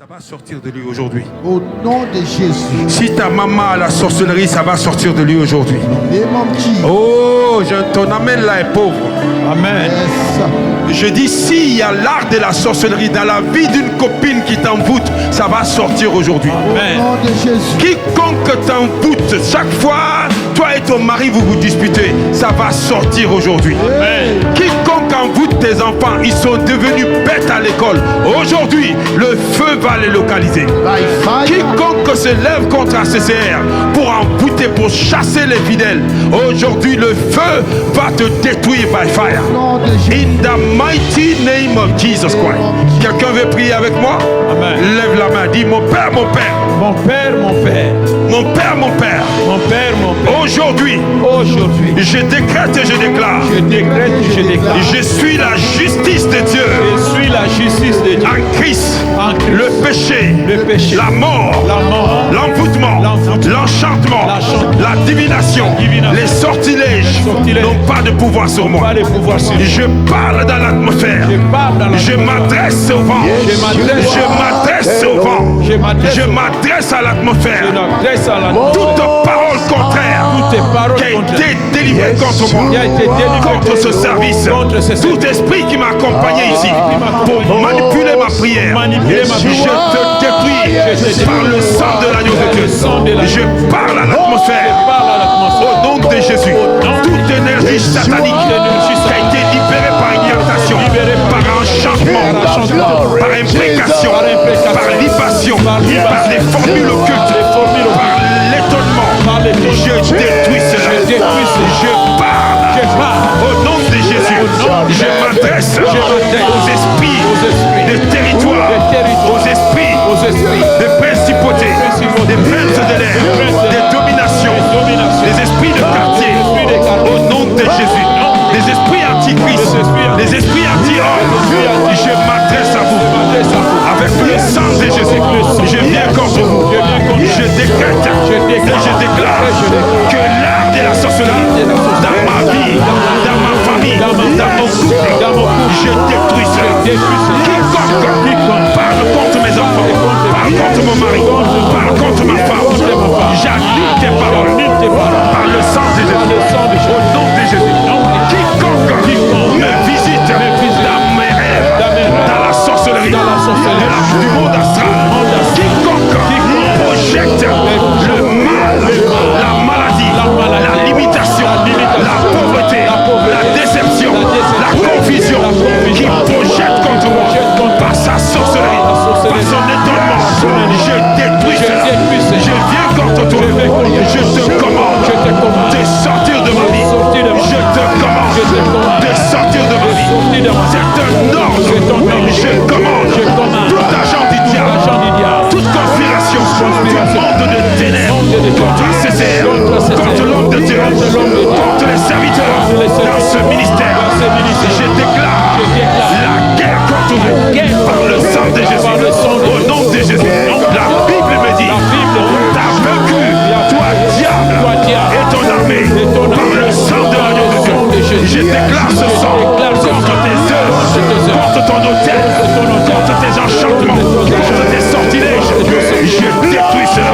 Ça va sortir de lui aujourd'hui. Au nom de Jésus. Si ta maman a la sorcellerie, ça va sortir de lui aujourd'hui. Et mon petit. Oh, ton amène là est pauvre. Amen. Yes. Je dis, s'il y a l'art de la sorcellerie dans la vie d'une copine qui t'envoûte, ça va sortir aujourd'hui. Au nom de Jésus. Quiconque t'envoûte, chaque fois, toi et ton mari, vous vous disputez, ça va sortir aujourd'hui. Quiconque envoûte tes enfants, ils sont devenus bêtes à l'école. Aujourd'hui, le feu va les localiser. By fire. Quiconque se lève contre ACCR pour envoûter, pour chasser les fidèles, aujourd'hui, le feu va te détruire by fire. Au nom de Jésus. In the mighty name of Jesus Christ. Quelqu'un veut prier avec moi? Amen. Lève la main, dis mon Père, mon Père. Mon Père, mon Père. Mon Père, mon Père. Mon Père, mon Père. Aujourd'hui, je décrète et je déclare. Je décrète et je déclare. Je suis la justice de Dieu. Je suis la justice de Dieu. En Christ, En Christ. le péché, La mort, l'envoûtement, l'enchantement, la divination, les sortilèges n'ont pas de pouvoir sur moi. Pas de pouvoir sur moi. Je parle dans l'atmosphère. Je m'adresse au vent. Je m'adresse au vent. Je m'adresse à l'atmosphère. Toute parole contraire qui a été délivrée contre moi, contre ce service, tout esprit qui m'a accompagné ici pour manipuler ma prière, je te détruis par le sang de l'agneau de Dieu. Je parle à l'atmosphère au nom de Jésus. Toute énergie satanique qui a été libérée par incantation, par enchantement, par imprécation, par libation, par des formules occultes, par l'étonnement, je détruis cela. Je parle au nom de Jésus. Je m'adresse aux esprits de territoire, aux esprits de principauté, des princes de l'air, des dominations, des esprits de quartier, au nom de Jésus, des esprits antichrist, des esprits anti-homme. Je m'adresse à vous avec le sang de Jésus. Je viens contre vous. Je décrète et je déclare que l'art de la sorcellerie dans ma vie, dans ma famille, dans mon couple, je détruis cela. Quiconque parle contre mes enfants, parle contre mon mari, parle contre ma femme, j'annule tes paroles par le sang de Jésus, au nom de Jésus. Quiconque me visite dans mes rêves, dans la sorcellerie, du monde astral, quiconque projette le mal, la maladie, la limitation, la pauvreté, la déception, la confusion, qui projette contre moi par sa sorcellerie, par son étonnement, je détruis cela. Je viens contre toi. Je te commande de sortir de ma vie. Je te commande de sortir de ma vie. C'est un ordre. Je commande tout agent du diable, toute conspiration du monde de ténèbres contre ACCR, contre l'homme de Dieu, contre les serviteurs dans ce ministère. Je déclare la guerre contre vous par le sang de Jésus, au nom de Jésus. La Bible me dit, t'as vaincu, toi diable, et ton armée, par le sang de l'agneau de Dieu. Je déclare ce sang contre tes œuvres, contre ton hôtel, contre tes enchantements, contre tes sortilèges. Je détruis cela.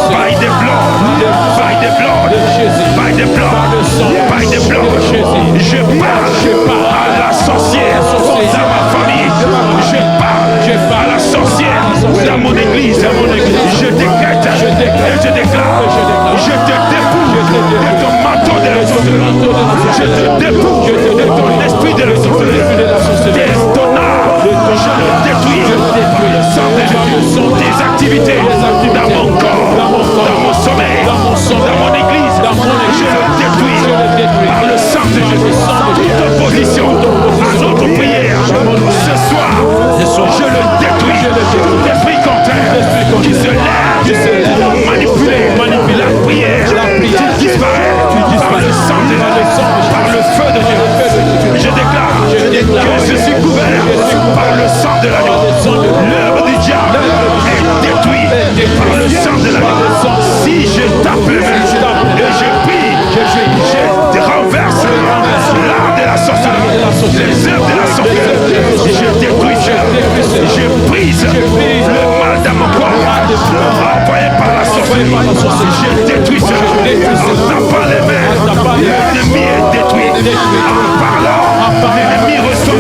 By the blood, by the blood, by the blood, by the blood. Je parle à la sorcière dans ma famille. Je parle à la sorcière dans mon église. Je décrète et je déclare. Je te dépouille de ton manteau de la sorcellerie. Je te dépouille de ton esprit de la sorcellerie. Ton art, je le détruis par le sang de Jésus. Tes activités dans mon corps, dans mon sommeil, dans mon église, je le détruis par le sang de Jésus. Toute opposition à notre prière ce soir, je le détruis. Tout esprit contraire qui se lève pour manipuler la prière, tu disparais par le sang de Jésus, par le feu de Dieu. Je déclare que je suis couvert Je détruis cela. En tapant les mains, l'ennemi est détruit. En parlant, l'ennemi reçoit.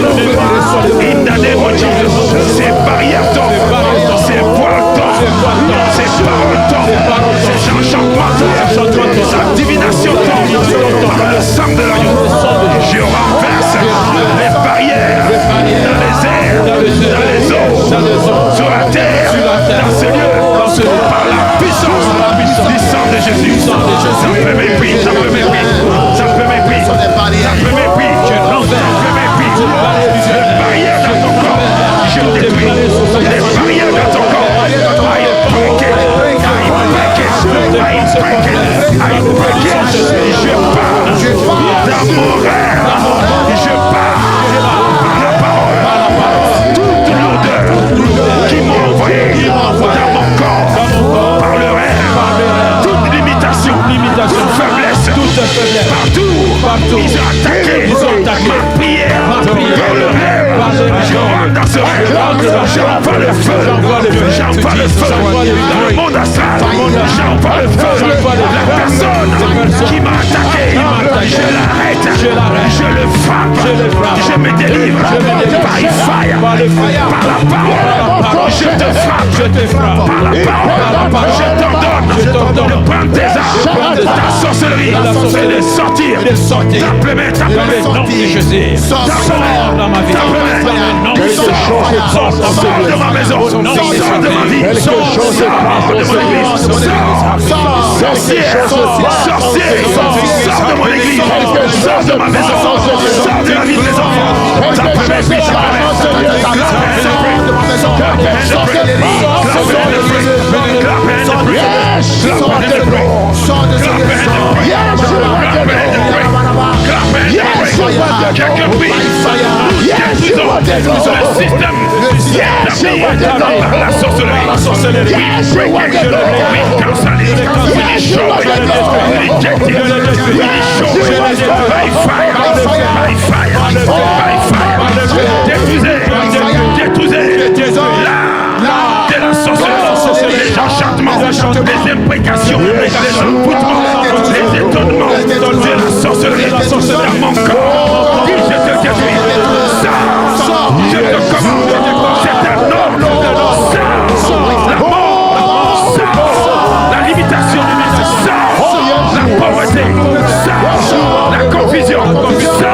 In the name of Jesus. Ces barrières tombent. Ces voiles tombent. Ces paroles tombent. Ces enchantements tombent. Sa divination tombe. Par le sang de l'agneau. Je renverse les barrières dans les airs, dans les eaux, sur la terre, dans ce lieu, par la puissance du sang de Jésus. Ça peut mépris, ça peut mépris, ça peut mépris, ça peut mépris, je l'envers, ça peut mépris. Les barrières dans ton corps, je détruis. Les barrières dans ton corps, I break it, I break it, I break it, I break it. Je pars dans mon rêve, je pars par la parole. Toute l'odeur qui m'a envoyé dans mon corps, par le rêve, toute limitation, toute faiblesse, partout, ils ont attaqué ma prière, par le rêve. Je rentre dans ce rêve, j'envoie le feu, j'envoie le feu dans le monde astral, j'envoie le feu. La personne qui m'a attaqué, je l'arrête, je le frappe, je me délivre par fire, par la parole, je te frappe, par la parole, je t'ordonne de prendre tes armes, ta sorcellerie, et de sortir, tape les mains, nom de Jésus, sors dans ma vie, sors de ma maison, sors de ma vie, sors de mon église, sorcière, sors de mon église, sors de ma maison, sors de la vie des enfants, tape les mains, la sorcellerie, les enchantements, les imprécations, les envoûtements, les étonnements de la sorcellerie dans mon corps. Je te détruis. Ça, je te commande. C'est un ordre. Ça, la mort. Ça, la limitation. Ça, la pauvreté. Ça, la confusion. Ça,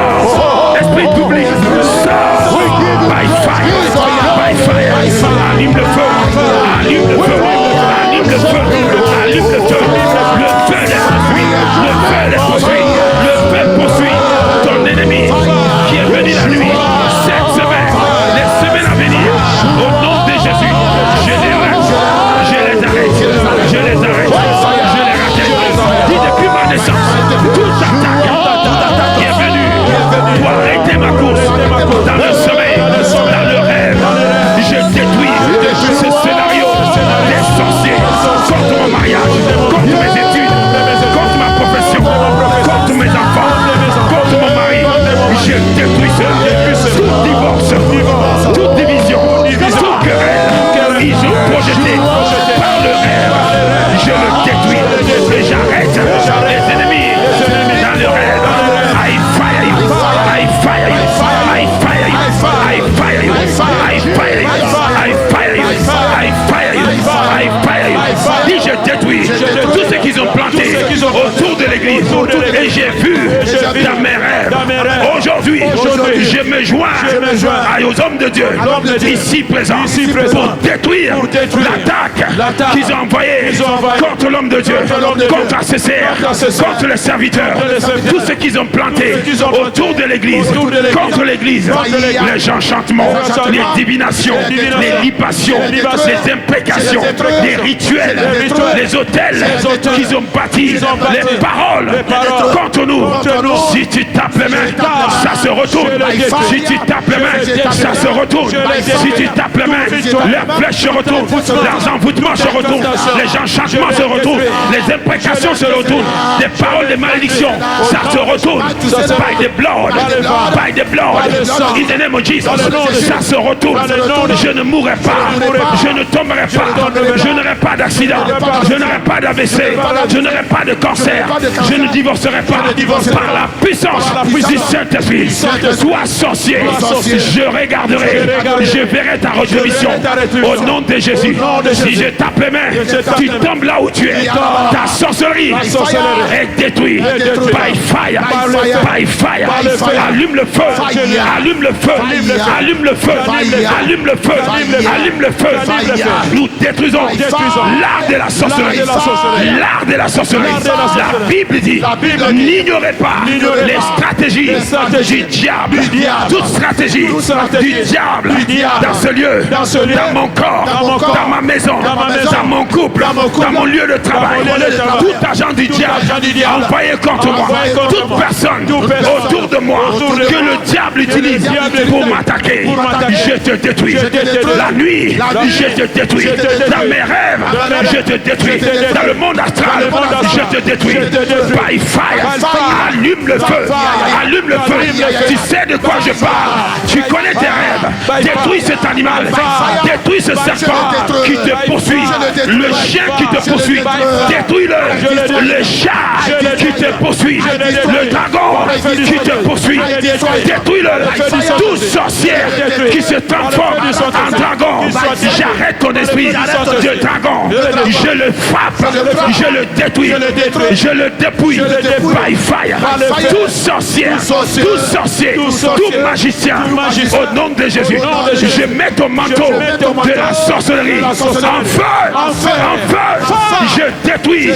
esprit d'oubli. Ça, by fire. Allume le feu. Allume le feu. Allume le feu. Allume le feu. Le feu les poursuit. Le feu poursuit ton ennemi qui est venu la nuit. Cette semaine, les semaines à venir, au nom de Jésus, je les arrête. Dis depuis ma naissance, toute attaque qui est venue pour arrêter ma course dans le sommeil, dans le rêve, je détruis ce scénario des sorciers contre mon mariage, contre mes études, contre ma profession, contre mes enfants, contre mon mari. Je détruis cela. Tout divorce, toute division, toute querelle, ils ont projeté par le rêve. Je le détruis et j'arrête les ennemis dans le rêve. I fire you, I fire you, I fire you, I fire you, I fire you, I fire you, I fire you, I fire you. Dis je détruis tout ce qu'ils ont planté autour de l'église. Et j'ai vu dans mes rêves. Aujourd'hui, je me joins aux hommes de Dieu ici présents pour détruire l'attaque qu'ils ont envoyée contre l'homme de Dieu, contre ACCR, contre les serviteurs, tout ce qu'ils ont planté autour de l'église, contre l'église, les enchantements, les divinations, les libations, les imprécations, les rituels, les hôtels qu'ils ont bâtis, les paroles contre nous. Si tu tapes les mains, ça se retourne. Si tu tapes les mains, ça se retourne. Si tu tapes les mains, les flèches se retournent, leurs envoûtements se retournent, les enchantements se retournent, les imprécations se retournent, les paroles de malédiction, ça se retourne. By the blood, by the blood, in the name of Jesus, ça se retourne. Je ne mourrai pas, je ne tomberai pas, je n'aurai pas d'accident, je n'aurai pas d'AVC, je n'aurai pas de cancer, je ne divorcerai pas par la puissance du Saint-Esprit. Sois sorcier, je regarderai, je verrai ta rétribution au nom de Jésus. Si je tape les mains, tu tombes là où tu es. Ta sorcellerie est détruite. By fire, by fire. Allume le feu, allume le feu, allume le feu, allume le feu, allume le feu. Nous détruisons l'art de la sorcellerie. L'art de la sorcellerie. La Bible dit, n'ignorez pas les stratégies du diable. Toute stratégie du diable dans ce lieu, dans mon corps, dans ma maison, dans mon couple, dans mon lieu de travail. Tout agent du diable envoyé contre moi, toute personne autour de moi que le diable utilise pour m'attaquer, je te détruis. La nuit, je te détruis. Dans mes rêves, je te détruis. Dans le monde astral, je te détruis. By fire, allume le feu, allume le feu. Tu sais de quoi je parle, tu connais tes rêves. Détruis cet animal, détruis ce serpent qui te poursuit, le chien qui te poursuit, détruis-le, le chat qui te poursuit, le dragon qui te poursuit, détruis-le. Tout sorcier qui se transforme en dragon, j'arrête ton esprit de dragon, je le frappe, je le détruis, je le dépouille by fire. Tout sorcier, tout magicien, au nom de Jésus, je mets ton manteau de la sorcellerie en feu, en feu. Je détruis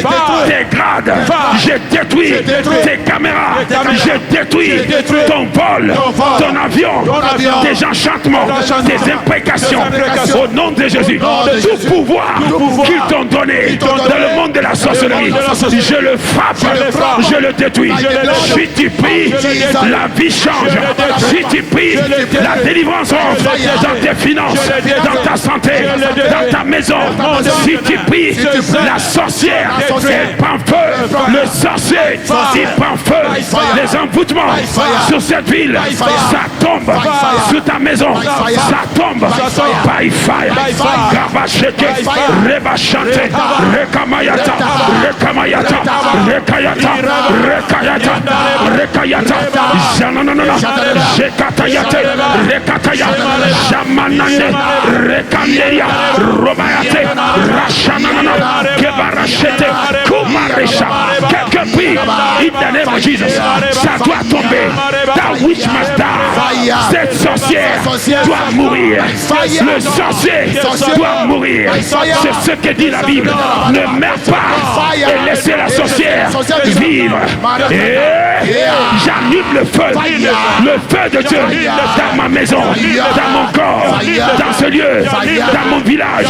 tes grades, je détruis tes caméras, je détruis ton vol, ton avion, tes enchantements, tes imprécations, au nom de Jésus. Tout pouvoir qu'ils t'ont donné dans le monde de la sorcellerie, je le frappe, je le détruis. Si tu pries, la vie change. Si tu pries, la délivrance rentre dans tes finances, dans ta santé, dans ta maison. Si tu pries, la sorcière, elle prend feu. Le sorcier, il prend feu. Les envoûtements sur cette ville, ça tombe. Sur ta maison, ça tombe. By fire. Gabacheke, Rebachante, Rekamayata, Rekamayata, Rekayata, Rekayata, Rekayata, Jananana, Jekatayate, Rekataya, Jamanane, Rekanderia, Robayate, Rashanana, Kebarachete, Kumaresha. Quelqu'un prie, in the name of Jesus, ça doit tomber. That witch must die. Cette sorcière doit mourir. Le sorcier doit mourir. C'est ce que dit la Bible. Ne meurs pas et laissez la sorcière vivre. Et j'allume le feu de Dieu dans ma maison, dans mon corps, dans ce lieu, dans mon village.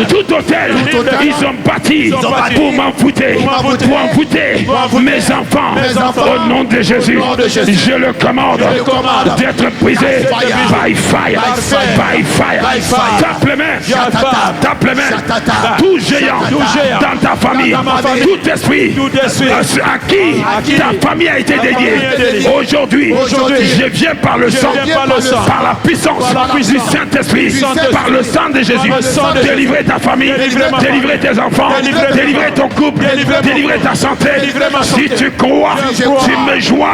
Tout hôtel, ils ont bâti pour m'envoûter, pour envoûter mes enfants. Au nom de Jésus, je le commande d'être brisé by fire, by fire. Tape les mains, tape les mains. Tout géant dans ta famille, tout esprit à qui ta famille a été dédiée. Aujourd'hui, je viens par le sang, par la puissance du Saint-Esprit, par le sang de Jésus, délivrer ta famille, délivrer tes enfants, délivrer ton couple, délivrer ta santé. Si tu crois, tu me joins,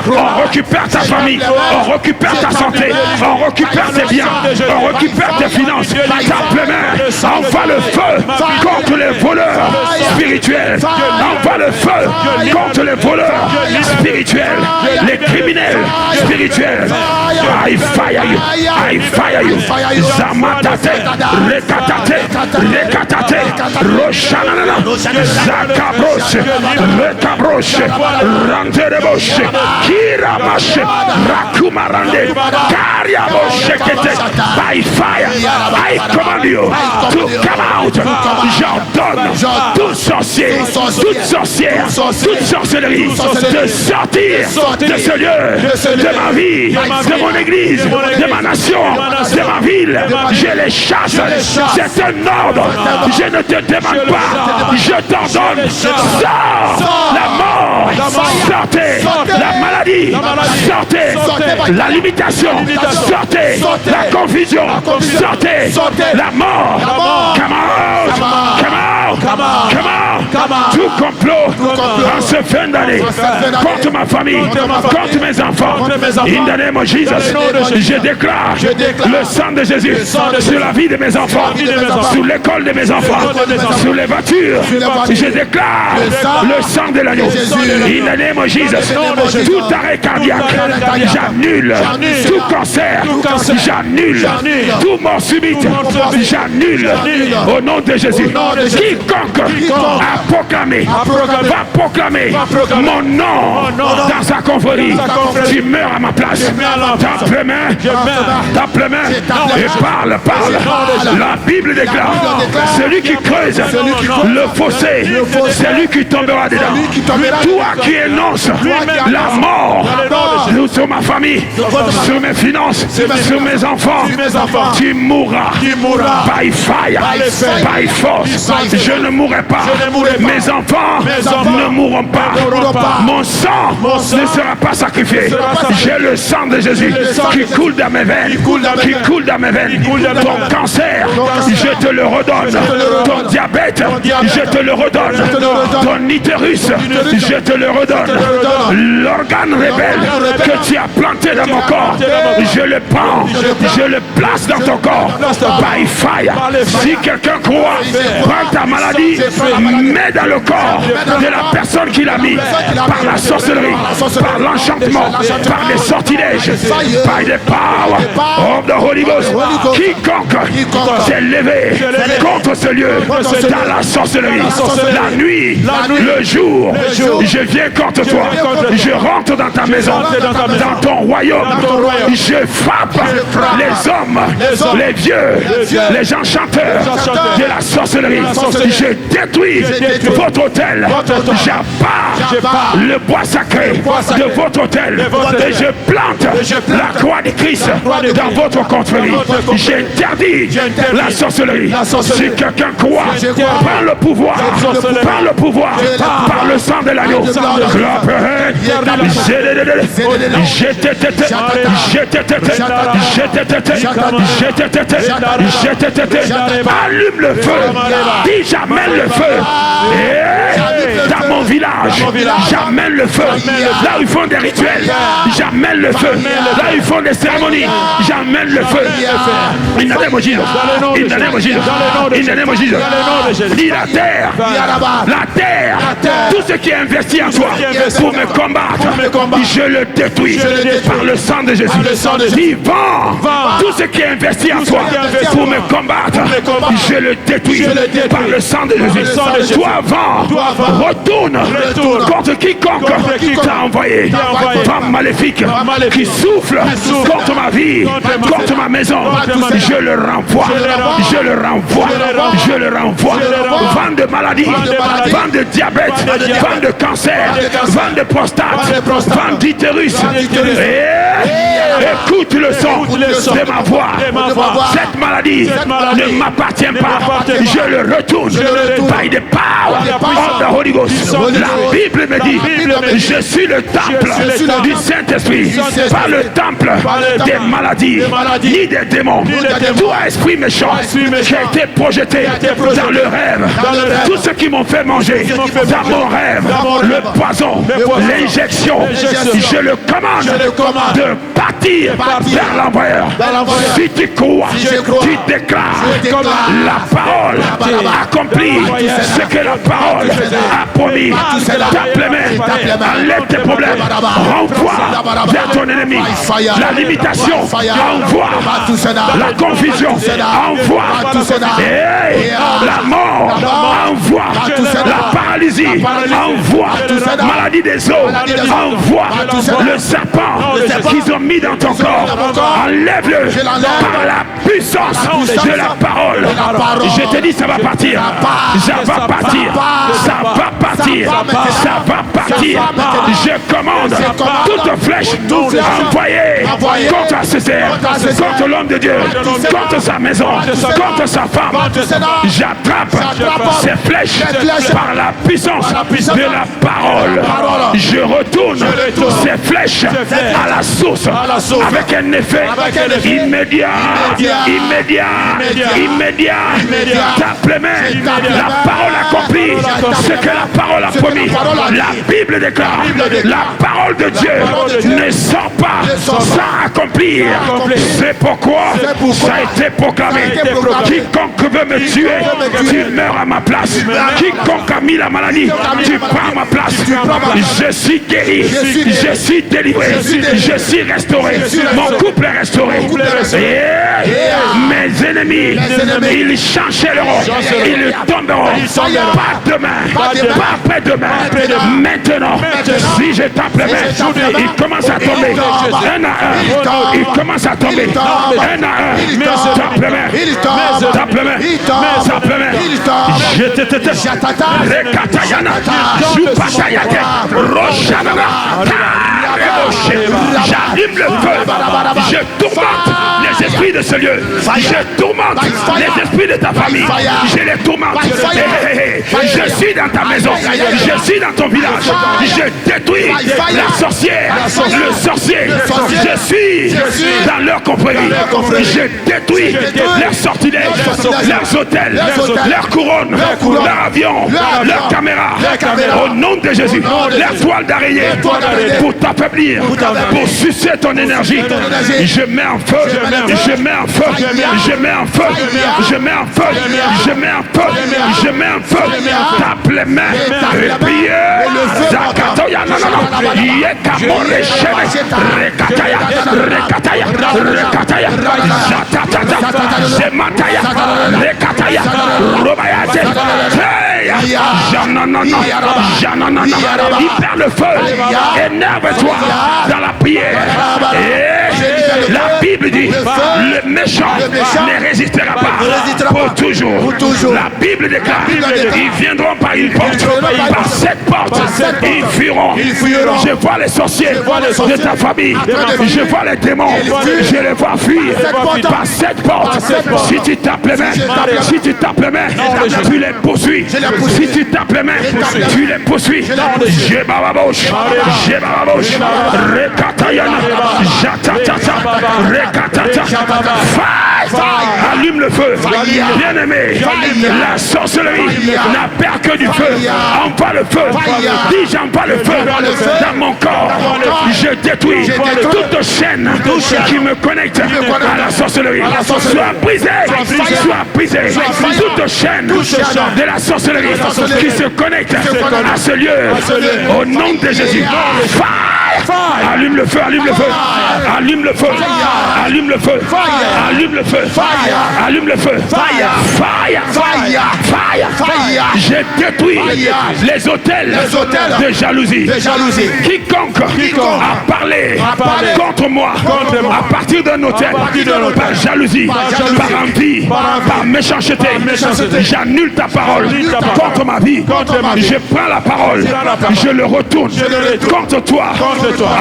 on récupère ta famille, on récupère ta santé, on récupère tes biens, on récupère tes finances. Tape les mains, envoie le feu contre les voleurs spirituels, envoie le feu contre les voleurs spirituels, les criminels spirituels. I fire you, I fire you. Zamatate, rekatate, rekatate, Roshanana, Zakabroche, Rekabroche, Rantereboshe, Kiramashe, Rakumarande, Kariaboshe, by fire, I command you to come out. J'ordonne tout sorcier, toute sorcière, toute sorcellerie de sortir de ce lieu, de ma vie, de mon église, de ma nation, de ma ville. Je les chasse. C'est un ordre. Je ne te demande pas. Je t'ordonne. Sors la mort. Sortez la maladie. Sortez la limitation. Sortez la confusion. Sortez la mort. Come out. Come out. Come out. Tout complot en ce fin d'année contre ma famille, contre mes enfants. In the name of Jesus, je déclare le sang de Jésus sur la vie de mes enfants, sur l'école de mes enfants, sur les voitures. Je déclare le sang de l'agneau. In the name of Jesus, tout arrêt cardiaque, j'annule. Tout cancer, j'annule. Tout mort subite, j'annule. Au nom de Jésus, quiconque a proclamé, va proclamer mon nom dans sa confrérie. Tu meurs à ma place. Tape les mains et parle. La Bible déclare, celui qui creuse le fossé, c'est lui qui tombera dedans. Toi qui énonces la mort sur ma famille, sur mes finances, sur mes enfants, tu mourras by fire, by force. Je ne mourrai pas. Mes enfants ne mourront pas. Mon sang ne sera pas sacrifié. J'ai le sang de Jésus qui coule dans mes veines. Ton cancer, je te le redonne. Ton diabète, je te le redonne. Ton utérus, je te le redonne. L'organe rebelle que tu as planté dans mon corps, je le prends, je le place dans ton corps. By fire. Si quelqu'un croit, prends ta maladie, mets dans le corps de la personne qui l'a mis par la sorcellerie, par l'enchantement, par les sortilèges, by the power of the Holy Ghost. Quiconque s'est levé contre ce lieu dans la sorcellerie, la nuit, le jour, je viens contre toi, je rentre dans ta maison, dans ton royaume, je frappe les hommes, les vieux, les enchanteurs de la sorcellerie, je détruis votre hôtel, j'abat le bois sacré de votre hôtel et je plante la croix de Christ dans votre confrérie. J'interdis la sorcellerie. Si quelqu'un croit, prends le pouvoir, par le sang de l'agneau. Allume le feu. Dis j'amène le feu. Dans mon village, j'amène le feu. Là où ils font des rituels, j'amène le feu. Là où ils font des cérémonies, j'amène le feu. In the name of Jesus. In the name of Jesus. In the name of Jesus. Dis la terre, tout ce qui est investi en toi pour me combattre, je le détruis par le sang de Jésus. Dis vent, tout ce qui est investi en toi pour me combattre, je le détruis par le sang de Jésus. Toi vent, retourne contre quiconque t'a envoyé. Femme maléfique qui souffle contre ma vie, contre ma maison, je le renvoie. Vent de maladie, vent de diabète, vent de cancer, vent de prostate, vent d'utérus. Écoute le son de ma voix. Cette maladie ne m'appartient pas. Je le retourne by the power of the Holy Ghost. La Bible me dit, je suis le temple du Saint-Esprit, pas le temple des maladies, ni des démons. Toi, esprit méchant, qui a été projeté dans le rêve, tous ceux qui m'ont fait manger dans mon rêve, le poison, l'injection, je le commande de partir vers l'envoyeur. Si tu crois, tu déclares la parole accomplit ce que la parole a promis. Tape les mains, enlève tes problèmes, renvoie vers ton ennemi la limitation, envoie la confusion, envoie la mort mort, envoie la paralysie, envoie maladie des os, envoie le serpent qu'ils ont mis dans ton corps, enlève-le par la puissance de la parole. Je te dis, ça va partir, ça va partir, ça va partir, ça va partir. Je commande toute flèche envoyée contre Césaire, contre l'homme de Dieu, contre sa maison, contre sa femme. J'attrape ces flèches par la puissance de la parole. Je retourne ces flèches à la source avec un effet immédiat. Tape les mains. La parole accomplit ce que la parole a promis. La Bible déclare, la parole de Dieu ne sort pas sans accomplir. C'est pourquoi ça a été proclamé. Quiconque veut me tuer, tu meurs à ma place. Quiconque a mis la maladie, tu prends ma place. Je suis guéri, je suis délivré, je suis restauré. Mon couple est restauré. Mes ennemis, ils chancelleront, ils tomberont. Pas demain, pas après-demain. Maintenant, si je tape les mains, ils commencent à tomber. Un à un, ils commencent à tomber. Un à un, tape les mains, tape les mains, tape les mains. Je te Rekatayana, Jupatayate, Roshanana, j'allume le feu, je tourmente les esprits de ce lieu, je tourmente les esprits de ta famille, je les tourmente. Je suis dans ta maison, je suis dans ton village, je détruis la sorcière, le sorcier, je suis dans leur compagnie, je détruis leurs sortilèges, leurs hôtels, leurs couronnes, leurs avions, leurs caméras, au nom de Jésus, leurs toiles d'araignée pour t'affaiblir, pour sucer ton énergie. Je mets en feu, je mets en feu, je mets en feu, je mets en feu, je mets en feu, je mets en feu. Tape les mains, priez. Zakatoya, non, non, non. Yekamore Sheme, Rekataya, Rekataya, Rekataya, Zatatata, Zemataya, Rekataya, Robayate. Jananana, Jananana, il perd le feu. Énerve-toi dans la prière. Et la Bible dit, le méchant ne résistera pas pour toujours. La Bible déclare, ils viendront par une porte, par cette porte, ils fuiront. Je vois les sorciers de ta famille, je vois les démons, je les vois fuir par cette porte. Si tu tapes les mains, si tu tapes les mains, tu les poursuis. Si tu tapes les mains, tu les poursuis. J'ai ma bouche, j'ai ma bouche. Rekatayana, Jatatata, Rekatata. Allume le feu, bien aimé. La sorcellerie n'a peur que du feu. Envoie le feu. Dis j'envoie le feu dans mon corps. Je détruis toute chaîne qui me connecte à la sorcellerie. Sois brisé, sois brisé. Toute chaîne de la sorcellerie qui se connecte à ce lieu. Au nom de Jésus. Allume le feu, allume le feu, allume le feu, allume le feu, allume le feu, allume le feu, fire, j'ai détruit les hôtels de jalousie. Quiconque a parlé contre moi à partir d'un hôtel, par jalousie, par envie, par méchanceté, j'annule ta parole contre ma vie. Je prends la parole, je le retourne contre toi.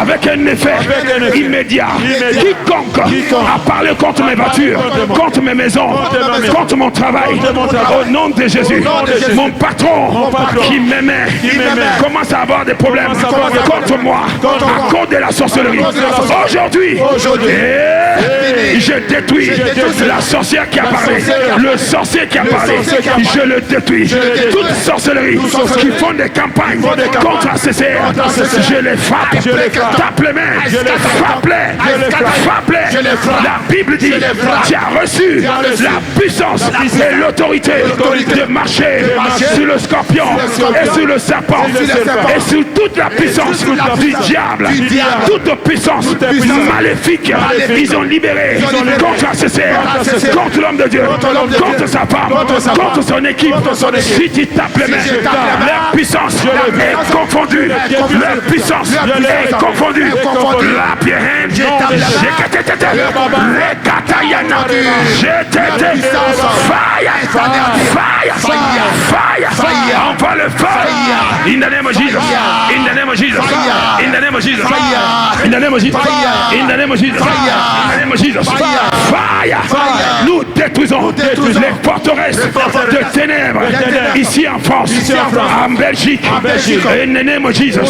Avec un effet immédiat. Quiconque a parlé contre mes voitures, contre mes maisons, contre mon travail, au nom de Jésus, mon patron qui m'aimait commence à avoir des problèmes contre moi à cause de la sorcellerie. Aujourd'hui, je détruis la sorcière qui a parlé, le sorcier qui a parlé, je le détruis. Toute sorcellerie qui font des campagnes contre Césaire, je les frappe. Tape les mains, frappe-les, frappe-les. La Bible dit, tu as as reçu la puissance et l'autorité de marcher sur le scorpion et sur le serpent et sur toute la puissance du diable, toute puissance maléfique. Ils ont libéré contre ACCR, contre l'homme de Dieu, contre sa femme, contre son équipe. Si tu tapes les mains, leur puissance est confondue. Leur puissance est confondue. La pierre, fire, envoie le fire. In the name of Jesus, in the name of Jesus, in the name of Jesus, in the name of Jesus, in the name of Jesus, in the name of Jesus, fire. Nous détruisons les forteresses de ténèbres ici en France, en Belgique, in the name of Jesus.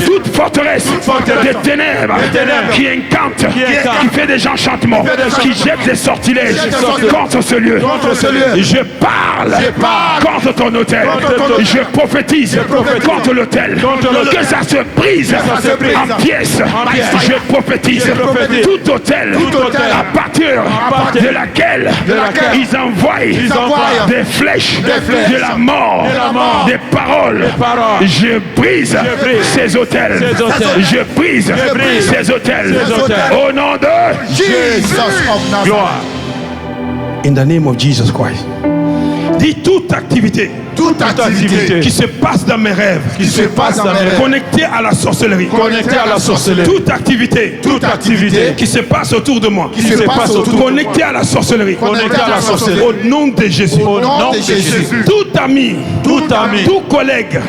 Toute forteresse de ténèbres qui incante, qui fait des enchantements, qui jette des sortilèges contre ce lieu. Je parle contre ton hôtel. Je prophétise contre l'hôtel. Que ça se brise en pièces. Je prophétise tout hôtel à partir de laquelle ils envoient des flèches de la mort, des paroles. Je brise ces hôtels. Je brise ces hôtels. Au nom de Jesus of Nazareth. In the name of Jesus Christ. Dis toute activité qui se passe dans mes rêves, connectée à la sorcellerie, toute activité qui se passe autour de moi, connectée à la sorcellerie, au nom de Jésus. Tout ami, tout collègue,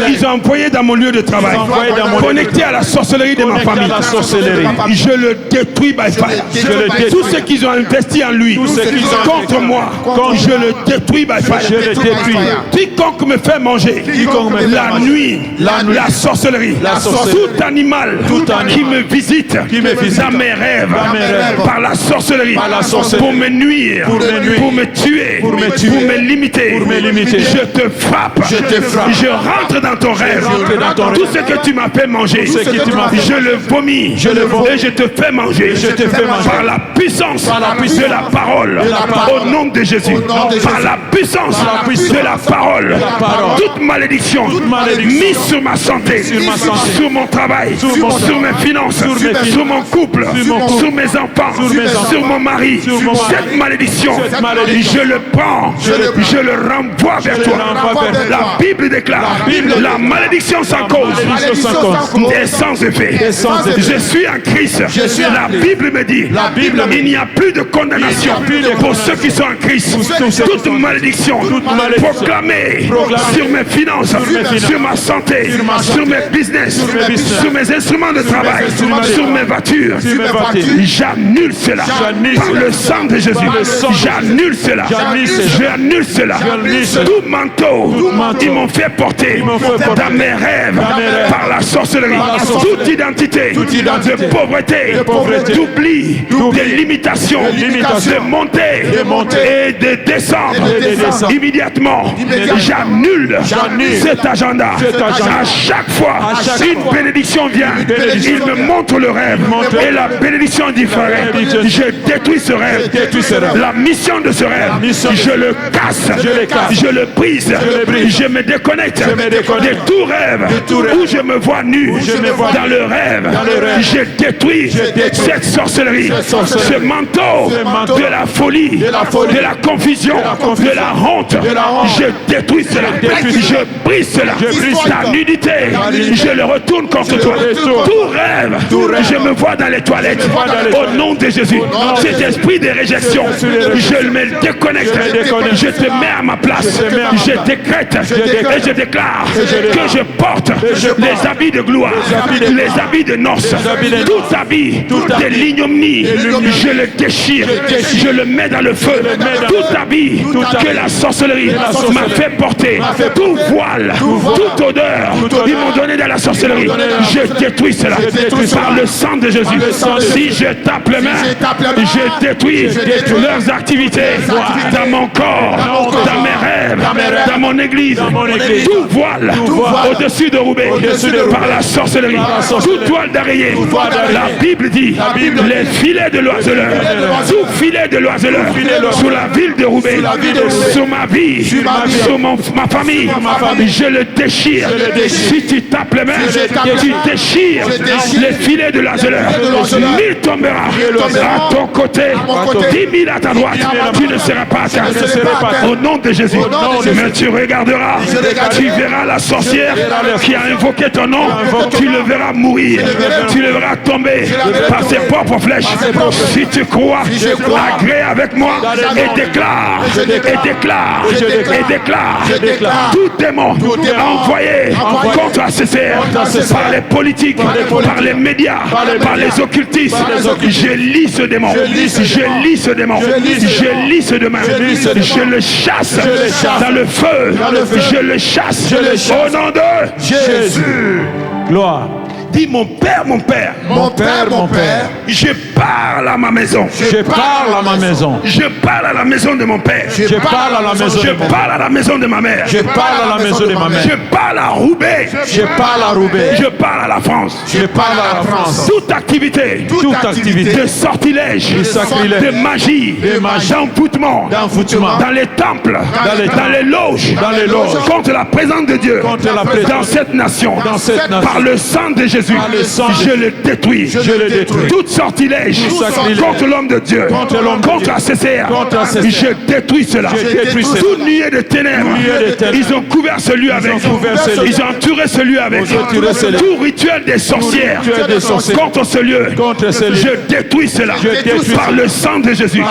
ils ont envoyé dans mon lieu de travail, connecté à la sorcellerie de ma famille, je le détruis by fire. Tout ce qu'ils ont investi en lui contre moi, je le détruis by fire. Quiconque me fait manger la nuit, la sorcellerie, tout animal qui me visite dans mes rêves par la sorcellerie, pour me nuire, pour me tuer, pour me limiter, je te frappe, je rentre dans ton rêve. Tout ce que tu m'as fait manger, je le vomis et je te fais manger par la puissance de la parole, au nom de Jésus, par la puissance de la parole. Toute malédiction mise sur ma santé, sur mon travail, sur mes finances, sur mon couple, sur mes enfants, sur mon mari, cette malédiction, je le prends, je le renvoie vers toi. La Bible déclare, la malédiction sans cause est sans effet. Je suis en Christ. La Bible me dit, il n'y a plus de condamnation pour ceux qui sont en Christ. Toute malédiction proclamée sur mes finances, sur ma santé, sur mes business, sur mes instruments de travail, sur mes voitures, j'annule cela par le sang de Jésus. J'annule cela. J'annule cela. Tout manteau ils m'ont fait porter dans mes rêves par la sorcellerie, toute identité de pauvreté, d'oubli, de limitation, de monter et de descendre immédiatement. J'annule cet agenda. À chaque fois une bénédiction vient, il me montre le rêve et la bénédiction dit frère, je détruis ce rêve. La mission de ce rêve, je le casse, je le brise, je me déconnecte de tout rêve où je me vois nu dans le rêve. Je détruis cette sorcellerie, ce manteau de la folie, de la confusion, de la honte. Je détruis cela, je brise cela. Ta nudité, je le retourne contre toi. Tout rêve, je me vois dans les toilettes. Au nom de Jésus, cet esprit de réjection, je me déconnecte. Je te mets à ma place. Je décrète et je déclare que je porte les habits de gloire, les habits de noces, tout habit de l'ignominie, je le déchire, je le mets dans le feu. Tout habit que la sorcellerie m'a fait porter, tout voile, toute odeur, ils m'ont donné de la sorcellerie. Je détruis cela par le sang de Jésus. Si je tape les mains, je détruis leurs activités dans mon corps, dans mes rêves, dans mon église. Tout voile au-dessus de Roubaix par la sorcellerie, toute toile d'araignée. La Bible dit les filets de l'oiseleur, tout filet de l'oiseleur sur la ville de Roubaix, sur ma vie, sur ma famille, je le déchire. Si tu tapes les mains, tu déchires les filets de l'oiseleur. Il tombera à ton côté, 10 000 à ta droite, tu ne seras pas atteint. Au nom de Jésus. Mais tu regarderas, tu verras la sorcière qui a invoqué ton nom, tu le verras mourir, tu le verras tomber par ses propres flèches. Si tu crois, agrée avec moi et déclare, tout démon envoyé contre la CCR par les politiques, par les médias, par les occultistes, je lis ce démon, je lis ce démon, je lis ce démon, je le chasse dans le feu, je le chasse au nom de Jésus. Gloire. Dis mon Père, mon Père. Mon Père, mon Père. Je parle à ma maison. Je parle à ma maison. Je parle à la maison de mon Père. Je parle à la maison. Je parle à la maison de ma mère. Je parle à la maison de ma mère. Je parle à Roubaix. Je parle à Roubaix. Je parle à la France. Je parle à la France. Toute activité de sortilège, de magie, d'envoûtement, dans les temples, dans les loges, contre la présence de Dieu, dans cette nation, par le sang de Jésus, je le détruis. Toute sortilège contre l'homme de Dieu, contre la CCR, je détruis cela. Toute nuée de ténèbres, ils ont couvert ce lieu avec, ils ont entouré ce lieu avec. Tout rituel des sorcières contre ce lieu, je détruis cela par le sang de Jésus.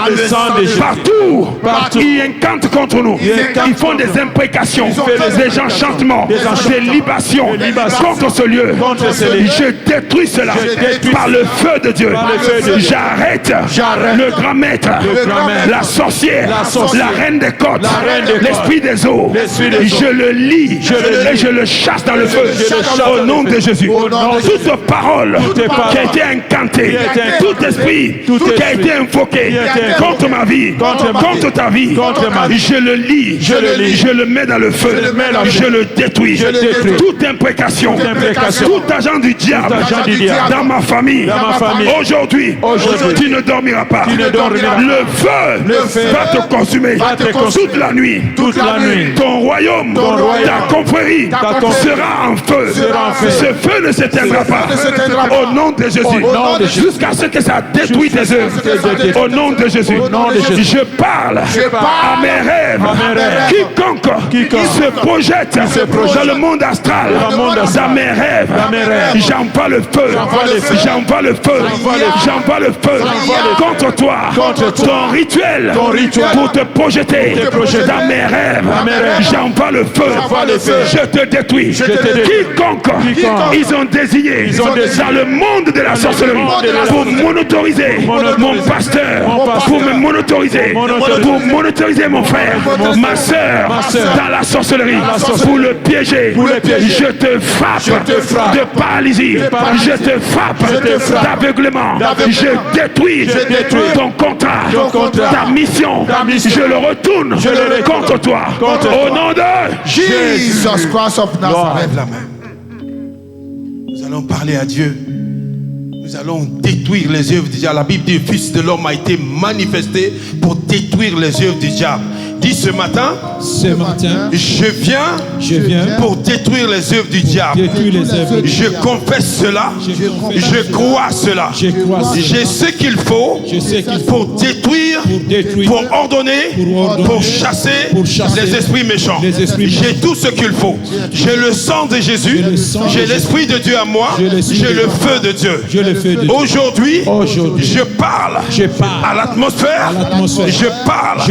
Partout, ils incantent contre nous, ils font des imprécations, des enchantements, des libations contre ce lieu. Je détruis cela par le feu de Dieu. J'arrête le grand maître, la sorcière, la reine des côtes, l'esprit des eaux. Je le lis et je le chasse dans le feu au nom de Jésus. Toute parole qui a été incantée, tout esprit qui a été invoqué contre ma vie, contre ta vie, je le lis, je le mets dans le feu, je le détruis. Toute imprécation, tout agent du diable dans ma famille, aujourd'hui, tu ne dormiras pas. Le feu va te consumer toute la nuit. Ton royaume, ta confrérie sera en feu. Ce feu ne s'éteindra pas. Au nom de Jésus, jusqu'à ce que ça détruise tes œuvres. Au nom de Jésus, je parle à mes rêves. Quiconque se projette dans le monde astral, dans mes rêves, j'envoie le feu, j'envoie le feu, j'envoie le feu contre toi, ton rituel pour te projeter dans mes rêves, j'envoie le feu, je te détruis. Quiconque ils ont désigné dans le monde de la sorcellerie pour monautoriser mon pasteur, pour me monautoriser, pour monautoriser mon frère, ma soeur dans la sorcellerie, pour le piéger, je te frappe de paralysie, je te frappe d'aveuglement, je détruis ton contrat, ta mission, je le retourne contre toi au nom de Jesus Christ of Nazareth. Lève la main. Nous allons parler à Dieu. Nous allons détruire les œuvres du diable. La Bible dit, le Fils de l'homme a été manifesté pour détruire les œuvres du diable. Dis ce matin, je viens pour détruire les œuvres du diable. Je confesse cela, je crois cela. J'ai ce qu'il faut pour détruire, pour ordonner, pour chasser les esprits méchants. J'ai tout ce qu'il faut. J'ai le sang de Jésus, j'ai l'esprit de Dieu à moi, j'ai le feu de Dieu. Aujourd'hui, je parle à l'atmosphère, je parle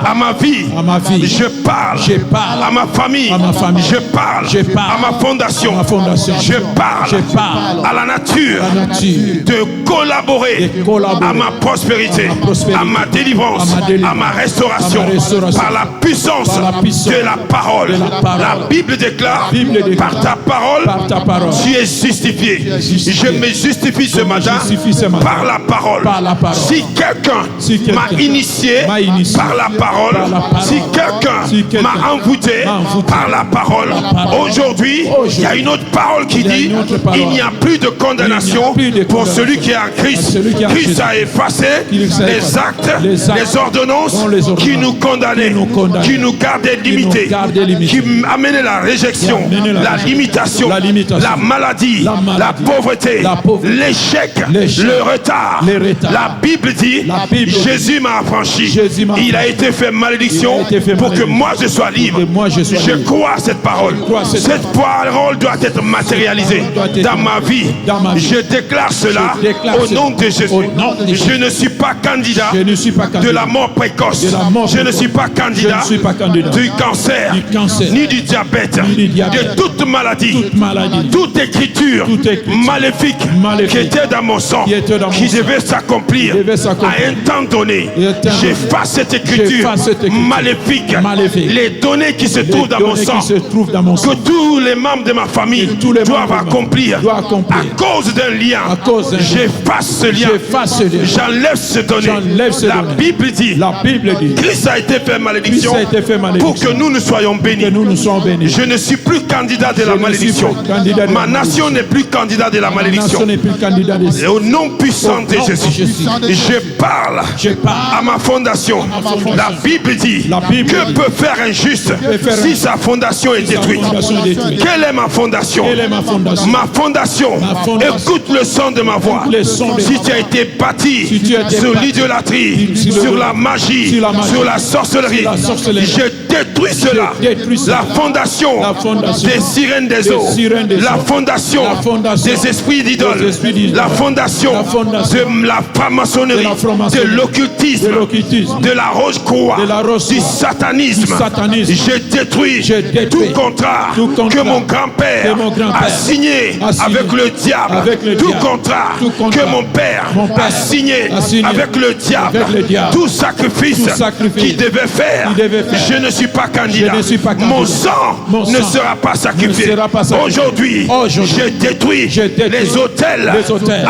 à ma vie. vie, à ma vie. je parle, Je parle à ma famille, à ma famille. je parle, Je parle à ma fondation, à ma fondation. je parle, Je parle à la nature, à la nature de collaborer, de collaborer à ma prospérité, à ma prospérité, à ma délivrance, à ma restauration, à ma restauration, par la puissance, par la puissance de la parole. de la parole. La Bible déclare, Bible déclare, par ta parole, par ta parole, tu es justifié. justifié. Je me justifie ce matin justifie ce matin par la parole. par la parole. Si quelqu'un Si quelqu'un m'a initié m'a initié par la parole, par la parole. si quelqu'un Si quelqu'un m'a envoûté m'a envoûté par la parole, parole. aujourd'hui, il y a une autre parole qui Il y a dit une autre parole. il n'y a plus de condamnation Il n'y a plus de pour condamnation. celui qui est en Christ. Celui qui est en Christ Christ. a effacé Christ a les effacé actes, les actes, les ordonnances dont les ordonnances qui nous condamnaient, qui nous condamnaient, qui nous gardaient qui nous limités, gardaient limités, qui amenaient la réjection, qui amenaient la limitation, la limitation, la maladie, la maladie, la pauvreté, la pauvreté, l'échec, l'échec, le retard. les retards. La Bible dit, La Bible dit, Jésus m'a affranchi. Jésus m'a Il a affranchi. été fait malédiction Il a été fait pour que malédiction. moi je sois libre. Pour que moi je sois libre. crois à cette parole. crois à cette Cette parole doit être matérialisée doit être dans ma vie. dans ma vie. Je déclare cela Je déclare au cela. nom de Jésus. Au nom de Jésus. Je ne suis pas candidat Je ne suis pas candidat de la mort précoce. de la mort Je ne précoce. suis pas candidat, Je ne suis pas candidat du cancer, du cancer, ni du diabète, ni du diabète, de toute maladie, toute maladie, toute écriture, toute écriture maléfique, maléfique qui était dans mon sang, qui était dans mon qui sang, devait s'accomplir qui devait s'accomplir à un temps donné. Et un temps donné. J'efface cette écriture, J'efface cette écriture maléfique, maléfique. les données qui se les trouvent dans mon données sang, qui se trouvent dans mon sang, que tous les membres de ma famille que tous les doivent membres de ma accomplir, doivent accomplir. à cause d'un lien. À cause d'un lien. J'efface ce lien. J'efface ce lien. J'enlève ce données. J'enlève ces La données. Bible dit, La Bible dit, Christ a été fait malédiction, Christ a été fait malédiction pour que nous nous soyons bénis. que nous nous sommes bénis. Je ne suis plus candidat de la ne suis malédiction. plus candidat de Ma la nation n'est plus candidat de la Ma malédiction. nation n'est plus candidat de Et au nom puissant de nom de Jésus, Jésus. je parle Je parle à ma fondation. fondation. La Bible dit, La Bible que dit, peut faire un juste faire si un- sa fondation est sa détruite? fondation est détruite. Quelle est ma fondation? Quelle est ma fondation? Ma fondation. Ma fondation. Écoute le son de ma voix. le son de Si ma tu as été bâti Si tu as été sur bâti l'idolâtrie, sur sur la magie, sur la magie, sur la sorcellerie, sur la sorcellerie, je détruis cela. détruis cela. La fondation La fondation des sirènes des des eaux, sirènes des la eaux. fondation La fondation des esprits d'idoles, des esprits d'idoles. la fondation La fondation de la franc-maçonnerie, de la franc-maçonnerie, de l'occultisme, de l'occultisme, de la roche-croix, de la roche-croix, du satanisme. du satanisme. Je détruis Je détruis tout contrat tout contrat que mon grand-père que mon grand-père a signé a signé avec le diable, avec le tout diable. contrat Tout contrat que mon père a signé avec le diable, avec le diable. tout sacrifice Tout sacrifice qu'il devait faire. qu'il devait faire. Je ne suis pas candidat. Je ne suis pas candidat. Mon sang Mon ne sang sera pas sacrifié. ne sera pas sacrifié. Aujourd'hui, Aujourd'hui, je détruis je détruis les hôtels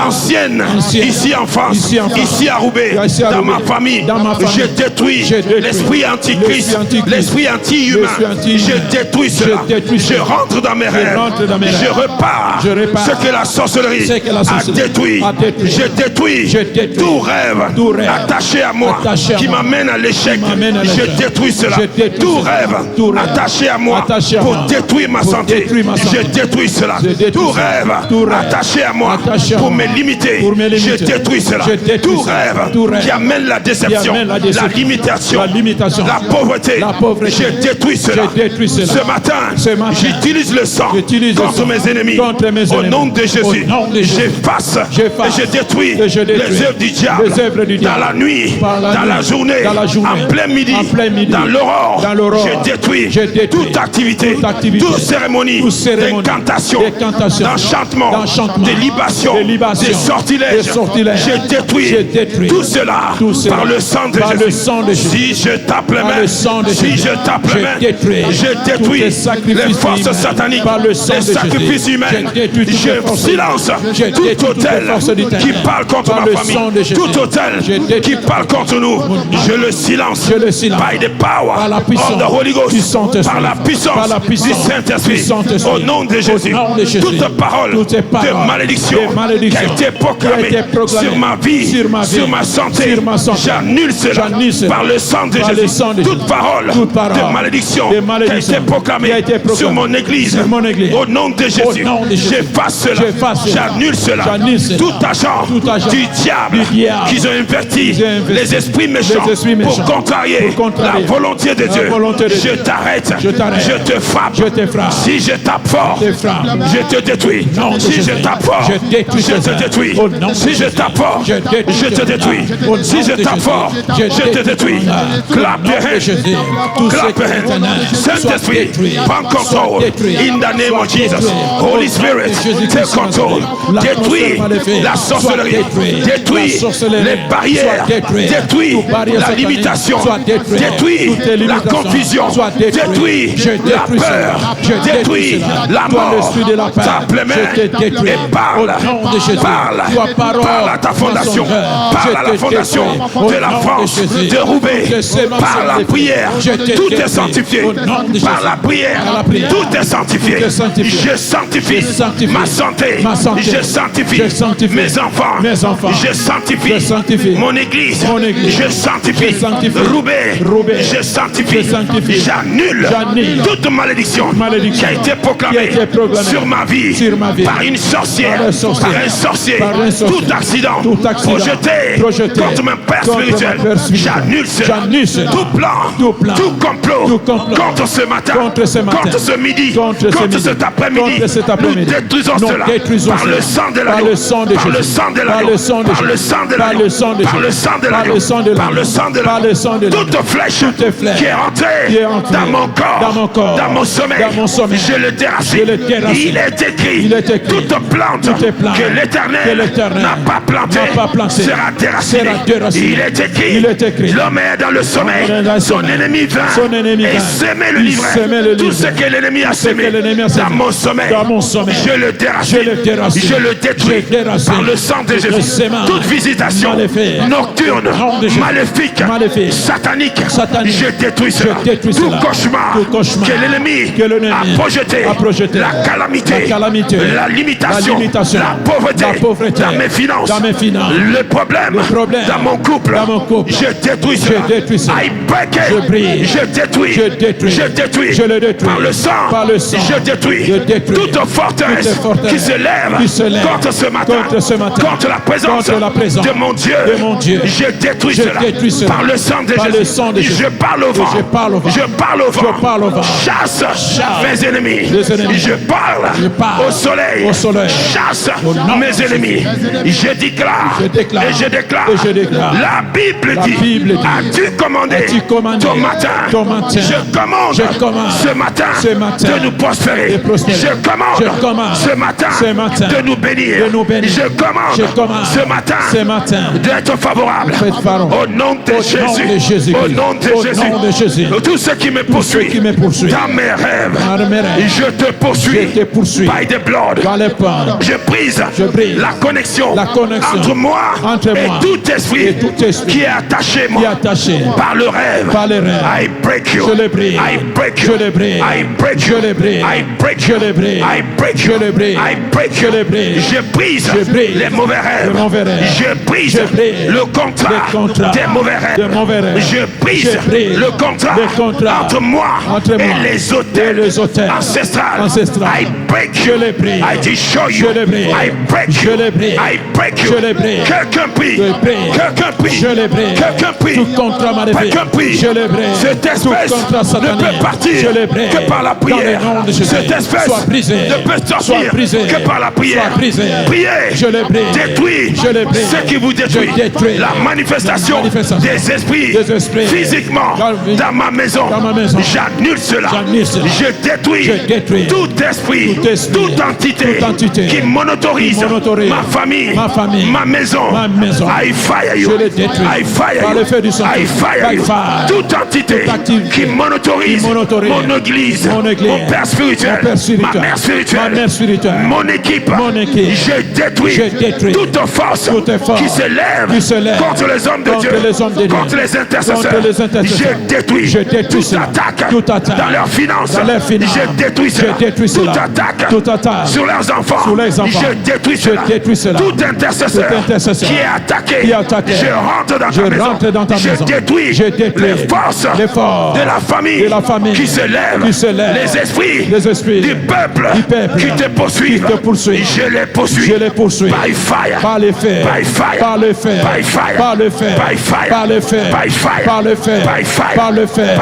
anciennes ici en France, ici à Roubaix, Ici à dans Roubaix. ma famille. Dans ma famille. Je détruis Je détruis l'esprit antichrist, l'esprit antichrist, l'esprit anti-humain. l'esprit anti-humain. Je détruis cela. détruis Je cela. rentre dans mes rêves. rentre dans mes Je rêves. repars Je repars. ce que la sorcellerie Ce que la a sorcellerie détruit. a détruit. Je détruis Je détruis tout rêve tout rêve attaché à moi attaché à qui moi. m'amène à l'échec. Qui m'amène à Je l'échec. détruis cela. Je détruis Tout cela. rêve Tout rêve attaché à moi attaché à pour moi. détruire ma Pour santé. détruire ma santé. Je détruis cela. Je détruis Tout cela. rêve Tout rêve attaché à moi attaché à pour moi. me limiter. Pour me Je limiter. détruis cela. Je détruis Tout cela. rêve Tout rêve qui amène la déception, amène la déception, la limitation, la limitation, la pauvreté. la pauvreté. Je détruis cela. Je détruis cela. Ce matin, Ce matin, j'utilise le sang j'utilise le contre sang mes ennemis. contre mes Au ennemis. nom de Jésus, Au nom de Jésus. j'efface J'efface et je détruis et je détruis les œuvres du diable, les œuvres du dans diable. la nuit, Par la dans nuit, la journée, dans la journée, en plein midi, en plein midi, dans l'aurore. dans l'aurore. Je détruis Je détruis toute activité, toute cérémonie, d'incantation, d'enchantement, de libation, de sortilège. Je détruis tout cela par le sang de Jésus. Si je tape les mains, si je tape les mains, je détruis les forces sataniques, les sacrifices humains. Je silence tout hôtel qui parle contre ma famille, tout hôtel qui parle contre nous. Je le silence by the power of the Holy Ghost, par la puissance du Saint-Esprit, au nom de Jésus. Toute parole de malédiction qui a été proclamée sur ma vie, sur ma santé, j'annule cela par le sang de Jésus. Toute parole de malédiction qui a été proclamée sur mon église, au nom de Jésus, j'efface cela, j'annule cela. Tout agent du diable qui ont inverti les esprits méchants pour contrarier la volonté de Dieu, je t'arrête, Je t'arrête. je te frappe. Je te frappe. Si je tape fort, Je te frappe. je te détruis. Nom de Si Jésus. je tape fort, Je détruis je tes te âmes. détruis. Au nom de Si je Jésus. tape fort, Je détruis je te tes détruis. âmes. Au Si nom je de tape Jésus. fort, Je je te détruis détruis. ton âme. Clap Au nom your de hands. Jésus. Tout ce Clap qui your est hands. éternel, soit Saint-Esprit, détruit. prends Soit contrôle. détruit. In the name Soit of Jesus. détruit. Holy Au nom de Spirit, Jésus-Christ take control. la Détruis sorcellerie, la soit sorcellerie. détruite. Détruis La sorcellerie, les barrières. soit détruite. Détruis Toute barrière la satanique, limitation. soit détruite. Détruis Toutes les la limitations, confusion. soit détruite. Détruis Je la détruis peur. cela. Je Détruis détruis cela. la Toi, mort. l'esprit de la peur, Tape les mains je te détruis. et parle. Au nom de Jésus. Parle. Toi, parole, Parle à ta fondation. mensongère, Parle je à la te fondation détruis. de Au la nom France, Jésus. de Roubaix. Je sais ma Par la soeur, prière, je te tout est détruis. sanctifié. Au nom de Par Jésus. la prière, Par la prière, tout est sanctifié. tout est sanctifié. Je sanctifie Je sanctifie ma santé. ma santé. Je sanctifie Je sanctifie mes enfants. mes enfants. Je sanctifie Je sanctifie mon église. mon église. Je sanctifie Je sanctifie Roubaix. Roubaix. Je sanctifie. Je sanctifie. J'annule J'annule toute malédiction qui a été proclamée sur ma vie par une sorcière, Par un sorcier. par un sorcier. Par un sorcier. Tout accident Tout accident. projeté contre mon père Contre spirituel. mon père spirituel. J'annule cela. J'annule cela. Tout plan, Tout plan. tout complot, Tout complot. contre ce matin, Contre ce matin. contre ce midi, Contre ce contre midi. cet après-midi. Contre cet Nous après-midi. détruisons Nous cela détruisons par cela. le sang de Par l'agneau, le sang de par le Jésus. sang de Par l'agneau, le sang de par le Jésus. sang de Par l'agneau, le sang de par le Jésus. sang de Par l'agneau, le sang de par le l'agneau. sang de Par le sang de l'agneau. l'agneau. Toute flèche Toute flèche qui est rentrée qui est rentrée dans mon corps, dans mon corps, dans mon sommeil, dans mon sommeil, je le déracine. je le déracine. Il est écrit, Il est écrit, toute plante toute plante que que l'Éternel l'Éternel n'a pas plantée sera déracinée. sera déracinée. Il est écrit, Il est écrit, l'homme est dans le sommeil, l'homme est dans le son sommeil. ennemi vint Son ennemi et vint. sème le Il livret. sème le Tout livret. ce que l'ennemi a Tout ce que semé l'ennemi a dans semé mon sommeil, dans mon sommeil. je le déracine, Je le déracine. je le détruis Je déracine. par le sang de Le Jésus. sémin Toute visitation maléfique. nocturne, Au nom de Jésus. maléfique, Maléfique. satanique, Satanique. je détruis cela. détruis Tout cela. cauchemar, Tout cauchemar que l'ennemi que l'ennemi a projeté, a projeté. la calamité, La calamité. la limitation, La limitation. la pauvreté, La pauvreté. dans mes finances, Dans mes finances. le problème, problème. dans mon couple, Dans mon couple. je détruis cela. détruis cela. I break it. Je brise. Je détruis. Je détruis. Je détruis. Je le détruis. Par le sang. Par le sang. Je détruis. Je détruis. Toute forteresse, Toutes les forteresses qui se lève, qui se lèvent contre ce matin. contre ce matin. Contre la présence, Contre la présence de mon Dieu. de mon Dieu. Je détruis Je cela. détruis cela. Par le sang de Par Jésus. le sang de Jésus. Je parle au vent. Je parle au vent. Je parle au vent. Je parle au vent. Chasse mes ennemis. Les ennemis. Je parle Je parle au soleil. au soleil. Chasse Au nom mes de ennemis. Je déclare. Je déclare. Et je déclare. Et je déclare. La Bible La dit. Bible dit. As-tu commandé As-tu commandé ton matin? ton matin? Je commande. Je commande ce matin de nous prospérer. de prospérer. Je commande ce matin de nous bénir. de nous bénir. Je commande ce matin d'être favorable. Faites favorable. Au nom de Au Jésus. nom de Jésus. Au nom de Au Jésus. nom de Jésus. Tout ce qui me Tout ce poursuit qui me poursuit dans mes rêves, dans mes rêves, je te poursuis je te poursuis by the blood. dans les pas. Je brise la connexion entre moi et tout esprit qui est attaché moi par le rêve. Par les rêves. I break you. Je les brise. I break you. Je les brise. I break Je you. les brise. I break Je you. les brise. I break Je you. les brise. I break Je you. les brise. Je brise Je brise les mauvais rêves. les mauvais rêves. Je brise Je brise le contrat les contrats des mauvais rêves. des mauvais rêves. Je brise Je brise le contrat les contrats entre moi entre moi et les hôtels et les hôtels ancestrales. ancestrales. I break Je you. les brise. I destroy you. Je les brise. I break Je you. les brise. I break you. Je les brise. Quelqu'un prie. Je les brise. Quelqu'un prie. Je les brise. Quelqu'un prie. Tout contrat maléfique. Quelqu'un prie. Je les brise. Cette Tout espèce contrat ne satanique. peut partir Je les brise. que par la prière. Dans le nom de Jésus. Cette espèce Soit brisé. ne peut sortir Soit brisé. que par la prière. Soit brisé. Priez. Je les brise. Détruis Je les brise. ce qui vous détruit. Je détruis la manifestation, des esprits physiquement dans ma maison. J'annule cela. Je détruis tout esprit, toute entité qui monotorise ma famille, ma maison. I fire you. Je les détruis. I fire Par you. le feu du Saint-Esprit. I fire By you. fire. Toute entité qui monotorise mon église, mon père spirituel, ma mère spirituelle, mon équipe. Je détruis toute force qui se lève contre les hommes de Dieu, contre les intercesseurs. Je détruis toute attaque dans leurs finances. Je détruis cela. Toute attaque sur leurs enfants. Je détruis cela. Tout intercesseur qui est attaqué, je rentre dans ta maison. Je détruis les forces de la famille qui se lèvent. Les esprits du peuple qui te poursuivent. Je les poursuis. By fire. Par le feu. By fire. Par le feu. By fire. Par le feu. By fire. Par le feu. By fire. Par le feu. By fire. Par le feu.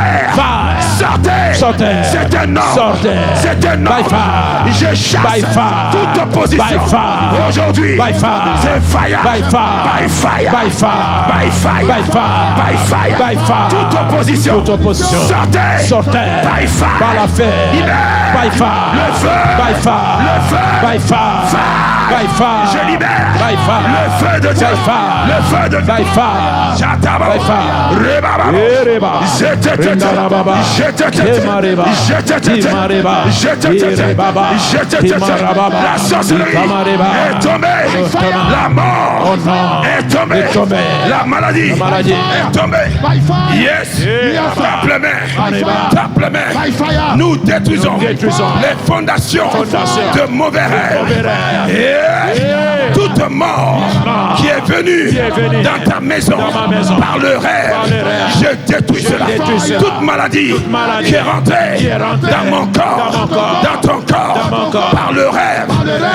terre. Sortez. Sortez. C'est un ordre. Sortez. C'est un By ordre. fire. Je chasse By fire. toute opposition. By fire. Aujourd'hui, By fire. c'est fire. By fire. By fire. By fire. By fire. By fire. By fire. By fire. Toute opposition. Toute opposition. Sortez. Sortez. By fire. Par la fête. Libère. By fire. Le feu. By fire. Le feu. By fire. By fire. Je libère. By fire. Le feu de Dieu. By fire. Le feu de Dieu. By fire. J'attends. By fire. Rebaba. Ereba. Je te Rendarababa. Emareba. Imareba. Erebaba. Imarababa. La sorcellerie Ikamareba. est tombée. La mort Oh non. est tombée. Est tombée. La maladie La maladie. est tombée. By fire. Yes. Tape les mains. Tape les mains. By fire. Nous détruisons Nous détruisons les fondations de mauvais rêves. Et toute mort qui est venue dans ta maison ma maison. par le rêve, je détruis cela. Détruis cela. Toute maladie maladie qui est rentrée qui est rentrée dans mon corps, dans mon corps, dans ton corps, dans mon corps, par le rêve,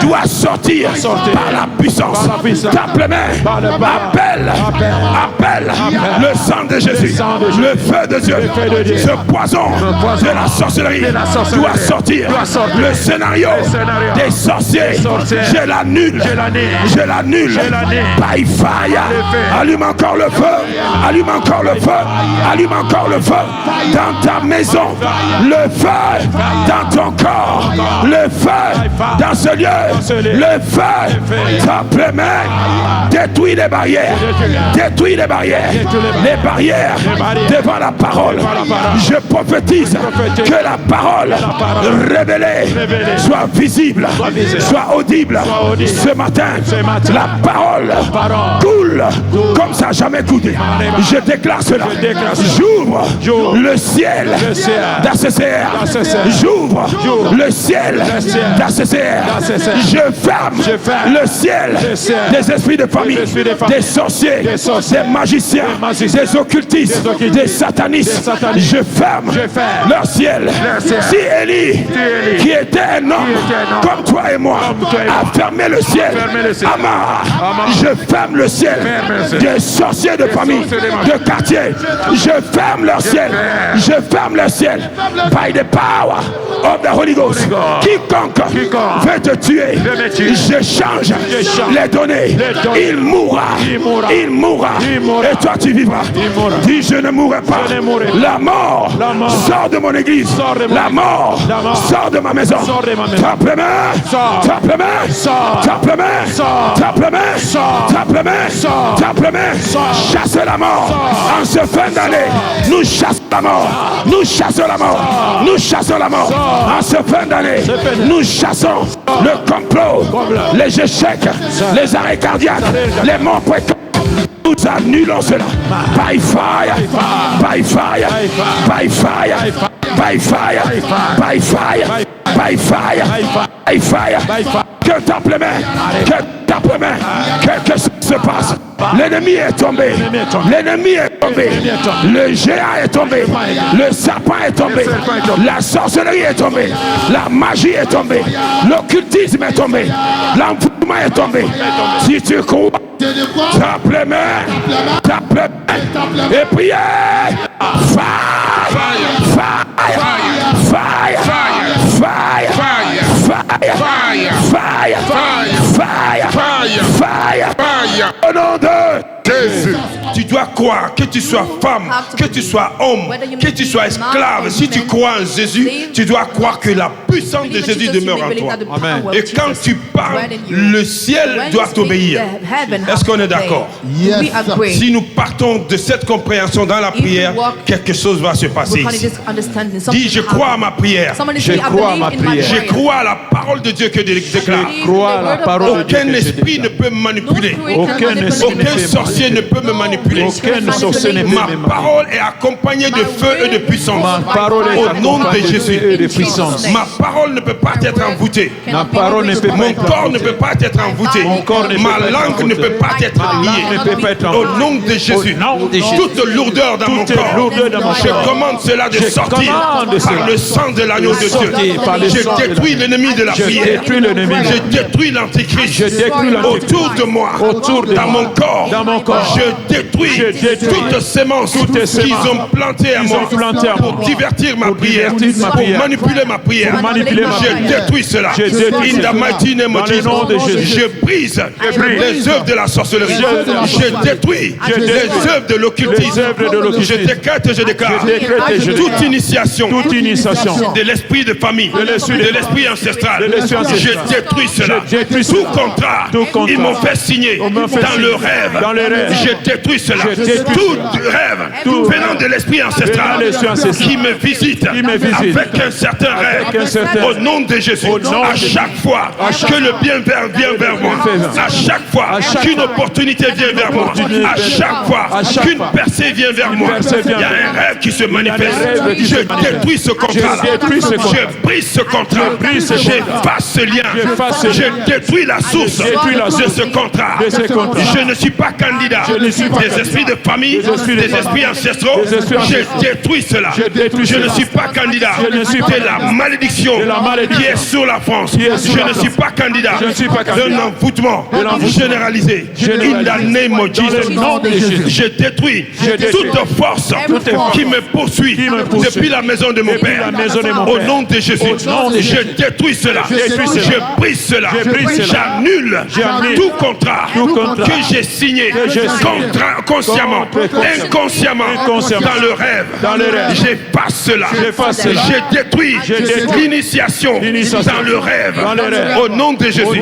doit sortir par la puissance. Par la puissance. Tape les mains. Par le bas. Appelle le sang de Jésus, sang de Jésus. le feu de Dieu. feu de Dieu. Ce poison poison de la sorcellerie de la sorcellerie doit sortir. doit sortir. Le scénario des sorciers, je l'annule. Je l'annule. By fire. Allume encore le feu. Allume encore le feu. Allume encore le feu. Dans ta maison, le feu. Dans ton corps, le feu. Dans ce lieu, le feu. Tape les mains. Détruis les barrières. Détruis les barrières. Les barrières devant la parole. Je prophétise que la parole révélée soit visible, soit audible. Ce matin, la parole coule comme ça n'a jamais coulé. Je déclare cela. J'ouvre le ciel d'ACCR. J'ouvre le ciel d'ACCR. Je ferme le ciel des esprits de famille, des sorciers, des magiciens, des occultistes, des satanistes. Je ferme leur ciel. Si Élie, qui était un homme comme toi et moi, a fermé le ciel, Amara, je ferme le ciel des sorciers de famille, de quartier. Je ferme leur ciel. Je ferme leur ciel. By the power of the Holy Ghost. Quiconque veut te tuer, je change les données. Il mourra. Il mourra. Et toi tu vivras. Dis je ne mourrai pas. La mort sort de mon église. La mort sort de ma maison. Tape les mains. Tape les mains. Tape les mains. Tape les mains. Tape les mains. Tape les mains. Chasse la mort. En ce fin d'année, nous chassons la mort. Nous chassons la mort. Nous chassons la mort. En ce fin d'année, nous chassons le complot, les échecs, les arrêts cardiaques, les morts précoces. Nous annulons cela. By fire. By fire. By fire. By fire. By fire. By fire. By fire. Que tape les mains. Que tape les mains. Quelque chose se passe. L'ennemi est tombé. L'ennemi est tombé. Le géant est tombé. Le serpent est tombé. La sorcellerie est tombée. La magie est tombée. L'occultisme est tombé. L'envoûtement est tombé. Si tu crois, tape les mains. Tape les mains. Et priez. Fire. Fire. Fire. Fire. Fire. Au nom de Jésus. Tu dois croire, que tu sois femme, que tu sois homme, que tu sois esclave. Si tu crois en Jésus, tu dois croire que la puissance de Jésus demeure en toi. Amen. Et quand tu parles, le ciel doit t'obéir. Est-ce qu'on est d'accord? Yes. Si nous partons de cette compréhension dans la prière, quelque chose va se passer ici. Dis, je crois à ma prière. Je crois à ma prière. Je crois à la parole de Dieu que je déclare. Je crois à la parole de Dieu. Aucun esprit ne peut me manipuler. Aucun sorcier ne peut me manipuler. Aucun sorcier ne peut me Ma manipuler. parole est accompagnée de feu et de puissance. Ma parole est Au nom de accompagnée de Jésus. feu et de puissance. Ma parole ne peut pas être envoûtée. Ma parole ne peut pas Mon être corps ne envoûté. peut pas être envoûté. Mon corps ne peut Ma pas être langue ne envoûté. peut pas être Ma langue ne peut pas être liée. Au envoûtée. nom de Jésus. Au nom de Jésus. Toute lourdeur dans mon Toute corps. lourdeur dans mon Je corps. commande cela de Je sortir commande cela. par le sang de l'agneau de Dieu. Sortir par le sang de Je détruis l'ennemi de la Je prière. détruis l'ennemi de la Je prière. détruis l'antéchrist. Je détruis l'antéchrist. Autour de moi. Autour de Dans moi. mon corps. Dans mon corps. encore. Je détruis toutes sémences qu'ils ont plantées à moi pour divertir ma prière, pour manipuler ma prière. Je détruis cela. In the mighty name of Jesus. Je brise les œuvres de la sorcellerie. Je détruis les œuvres de l'occultisme. Je décrète et je déclare toute initiation de l'esprit de famille, de l'esprit ancestral. Je détruis cela. Tout contrat, ils m'ont fait signer dans le rêve. Je détruis cela. Tout rêve venant de l'esprit ancestral qui me visite avec un certain rêve. Au nom de Jésus, à chaque fois que le bien vient vers moi, à chaque fois qu'une opportunité vient vers moi, à chaque fois qu'une percée vient vers moi, il y a un rêve qui se manifeste. Je détruis ce contrat-là. Je brise ce contrat. J'efface ce lien. Je détruis la source de ce contrat. Je ne suis pas candidat des esprits de famille, des esprits ancestraux. Je détruis cela. Je ne suis pas candidat de la malédiction qui est sur la France. Je ne suis pas candidat d'un envoûtement généralisé. In the name of Jesus. Je détruis toute force qui me poursuit depuis la maison de mon Père. Au nom de Jésus, je détruis cela. Je brise cela. J'annule tout contrat que j'ai signé consciemment, inconsciemment dans le rêve. J'efface cela. Je détruis l'initiation dans le rêve. Au nom de Jésus,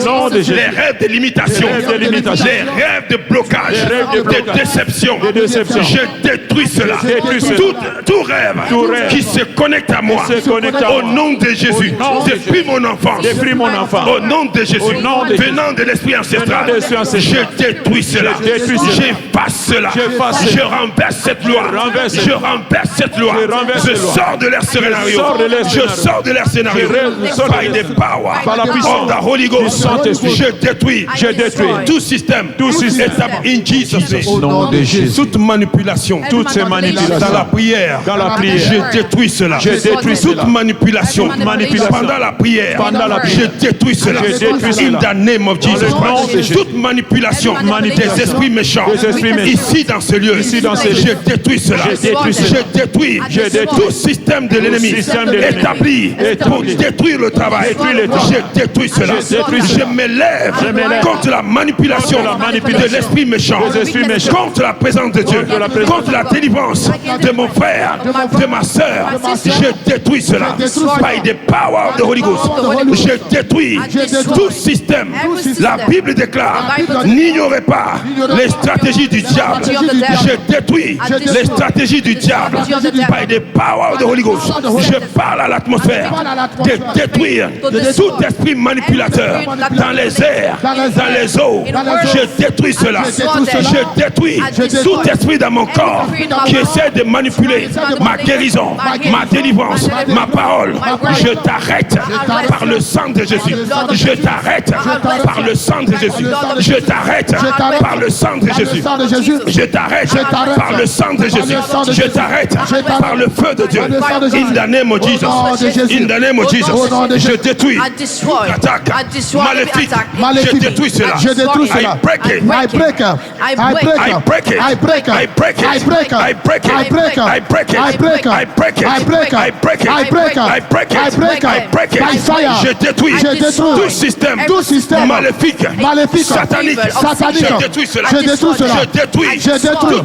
les rêves de limitation, les rêves de blocage, de déception, je détruis cela. Tout rêve qui se connecte à moi, au nom de Jésus, depuis mon enfance, au nom de Jésus, venant de l'esprit ancestral, je détruis cela. J'efface cela. Je renverse cette loi. Je renverse cette loi. Je sors de leur scénario. Je sors de leur scénario. By the power of the Holy Ghost, je détruis tout système établi in Jesus name. Toute manipulation, toutes ces manipulations dans la prière, je détruis cela. Toute manipulation pendant la prière, je détruis cela. In the name of Jesus Christ. Toute manipulation des esprits méchants ici dans ce lieu, je détruis cela. Je détruis tout système de l'ennemi établi pour détruire le travail. Je détruis cela. Je me lève contre la manipulation de l'esprit méchant, contre la présence de Dieu, contre la délivrance de mon frère, de ma soeur. Je détruis cela. By the power of the Holy Ghost, je détruis tout système. La Bible déclare: n'ignorez pas les stratégies du diable. Je détruis les stratégies du diable. By the power of the Holy Ghost, je parle à l'atmosphère de détruire tout esprit manipulateur dans les airs, dans les eaux. Je détruis cela. Je détruis tout esprit dans mon corps qui essaie de manipuler ma guérison, ma délivrance, ma parole. Je t'arrête par le sang de Jésus. Je t'arrête par le sang de Jésus. Je t'arrête par le sang de Jésus. Je t'arrête par le sang de Jésus. Je t'arrête par le feu de Dieu. In the name of Jesus. In the name of Jesus. Je détruis attaque maléfique. Je détruis cela. I break it. I break up. I break I up. break it. I break up. I break it. I break up. I break it. I break up. I break it. I break up. I break it. I break up. I break it. I break up. I break it. I break up. I break it. By fire. Je détruis tout système maléfique, satanique. Je détruis cela. Je détruis cela. Je détruis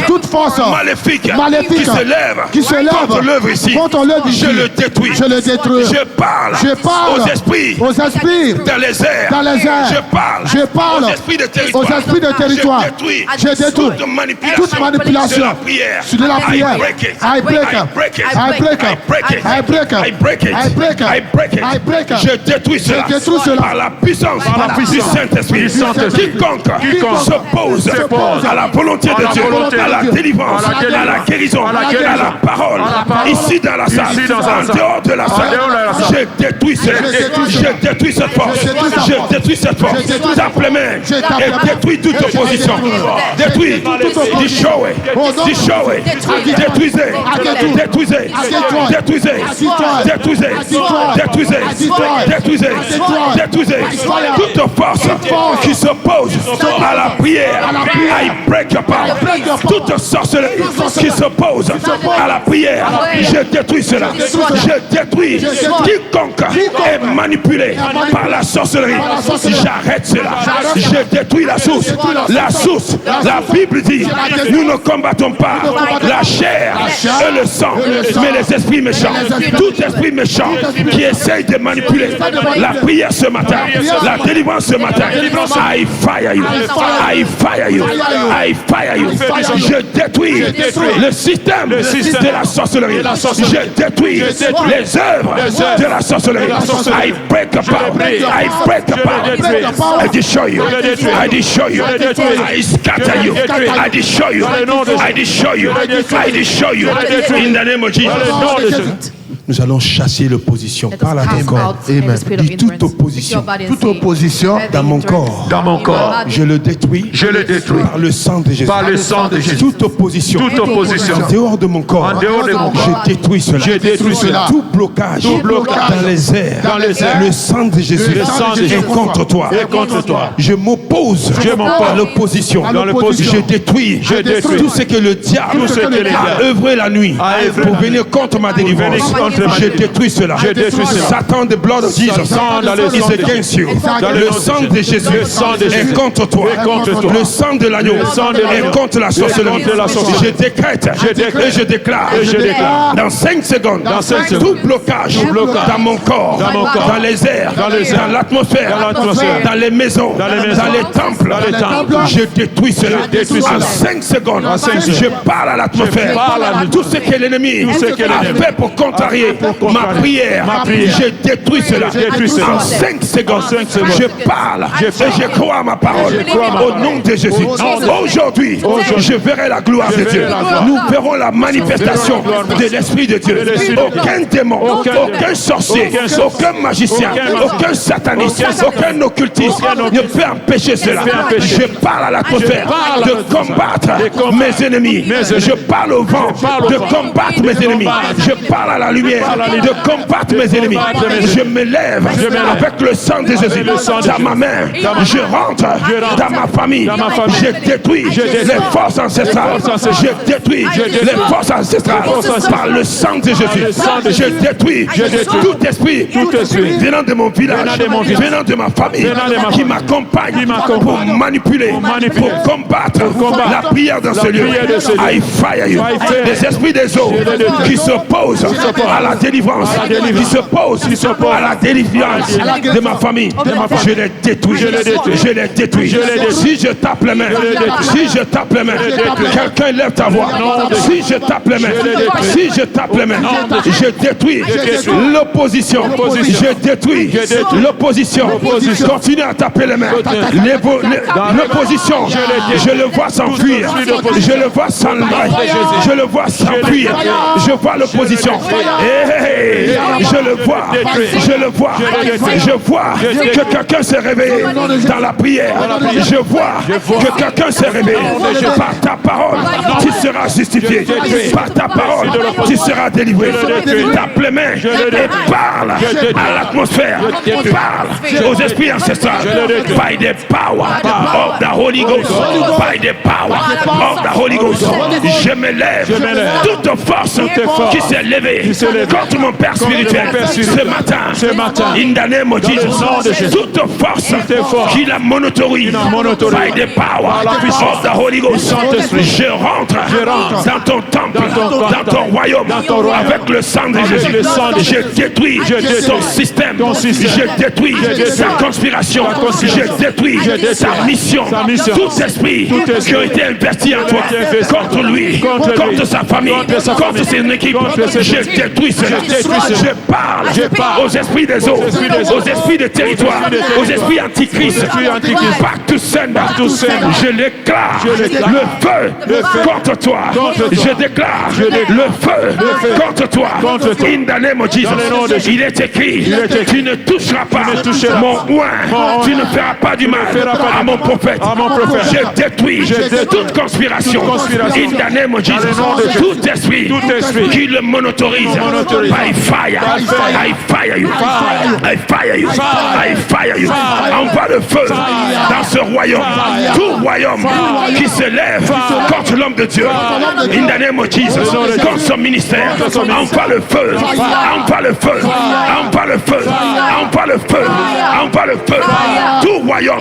toute force maléfique qui se lève contre l'œuvre ici. Je le détruis. Je parle aux esprits dans les airs. Je parle aux esprits de territoire. Je détruis toute manipulation de la prière. I break up. I break up. I break up. I break it. I break up. I break it. I break up. Je détruis cela par la puissance du Saint-Esprit. Quiconque s'oppose à la volonté de Dieu, à la délivrance, à la guérison, à la parole, ici dans la salle, en dehors de la salle, je détruis cela. Je détruis cette force. Je détruis cette force. Tape les mains et détruis toute opposition. Détruis, détruisez, détruisez, détruisez, détruisez, détruisez, détruisez, détruisez, détruisez toute force qui s'oppose à la prière prière, I break your power. Toute sorcellerie qui s'oppose à la prière, je détruis cela. Je détruis quiconque est manipulé par la sorcellerie. J'arrête cela. Je détruis la source. La source, la Bible dit, nous ne combattons pas la chair et le sang, mais les esprits méchants. Tout esprit méchant qui essaye de manipuler la prière ce matin, la délivrance ce matin, I fire you. I fire you. I fire you. Je détruis le système de la sorcellerie. Je détruis les œuvres de la sorcellerie. I break the power. I break the power. I destroy you. I destroy you. I scatter you. I destroy you. I destroy you. I destroy you. In the name of Jesus. Nous allons chasser l'opposition par la corps. Amen. Toute opposition dans mon corps. Dans mon corps. Je le détruis. Je le détruis. Par le sang de Jésus. Par le sang de Jésus. Toute opposition. Toute opposition. En dehors de mon corps. En dehors de mon corps. Je détruis cela. Je détruis cela. Tout blocage. Tout blocage. Dans les airs. Dans les airs. Le sang de Jésus. Le sang de Jésus. Est contre toi. Est contre toi. Je m'oppose. À l'opposition. Dans l'opposition. Je détruis. Je détruis. Tout ce que le diable a œuvré la nuit pour venir contre ma délivrance. Je détruis cela. Je détruis cela. Satan, the blood of Jesus is against you. Le sang de Jésus est contre toi. Le sang de l'agneau est contre la sorcellerie. Je décrète et je déclare dans 5 secondes tout blocage dans mon corps, dans les airs, dans l'atmosphère, dans les maisons, dans les temples. Je détruis cela. En 5 secondes, je parle à l'atmosphère. Tout ce que l'ennemi a fait pour contrarier ma prière, je détruis cela. En 5 secondes, je parle et je crois à ma parole. Au nom de Jésus. Aujourd'hui, je verrai la gloire de Dieu. Nous verrons la manifestation de l'Esprit de Dieu. Aucun démon, aucun sorcier, aucun magicien, aucun sataniste, aucun occultiste ne peut empêcher cela. Je parle à l'atmosphère de combattre mes ennemis. Je parle au vent de combattre mes ennemis. Je parle à la lumière de combattre mes ennemis. Je me lève avec le sang de Jésus dans ma main. Je rentre dans ma famille. Je détruis les forces ancestrales. Je détruis les forces ancestrales par le sang de Jésus. Je détruis tout esprit venant de mon village, venant de ma famille, qui m'accompagne pour manipuler, pour combattre la prière dans ce lieu. I fire you. Les esprits des eaux qui s'opposent à la délivrance, qui s'opposent à la délivrance de ma famille, je les détruis. Je les détruis. Si je tape les mains, si je tape les mains, quelqu'un lève ta voix. Si je tape les mains, si je tape les mains, je détruis l'opposition. Je détruis l'opposition. Continue à taper les mains. L'opposition, je le vois s'enfuir. Je le vois je le vois s'enfuir. Je vois l'opposition. Je le vois. Je le vois. Je vois que quelqu'un s'est réveillé dans la prière. Je vois que quelqu'un s'est réveillé. Par ta parole, tu seras justifié. Par ta parole, tu seras délivré. Tape les mains et parle à l'atmosphère. Parle aux esprits ancestraux. By the power of the Holy Ghost. By the power of the Holy Ghost. Je me lève. Toute force qui s'est levée contre mon père spirituel ce matin. In the name of Jesus. Toute force qui la monotorise. By the power of the Holy Ghost. Je rentre dans ton temple, dans ton royaume, avec le sang de Jésus. Je détruis ton système. Je détruis sa conspiration. Je détruis sa mission. Tout esprit qui a été investi en toi, contre lui, contre sa famille, contre ses équipes, je détruis cela. Je parle aux esprits des eaux, aux esprits des territoires, aux esprits antichrists. Back to sender. Je déclare le feu contre toi. Je déclare le feu contre toi. In the name of Jesus. Il est écrit, tu ne toucheras pas mon oint. Tu ne feras pas du mal à mon prophète. Je détruis toute conspiration. In the name of Jesus. Tout esprit qui le monotorise, By fire. I fire you. I fire you. I fire you. Envoie le feu dans ce royaume. Tout royaume qui se lève contre l'homme de Dieu. In the name of Jesus. Contre son ministère. Envoie le feu. Envoie le feu. Envoie le feu. Envoie le feu. Envoie le feu. Tout royaume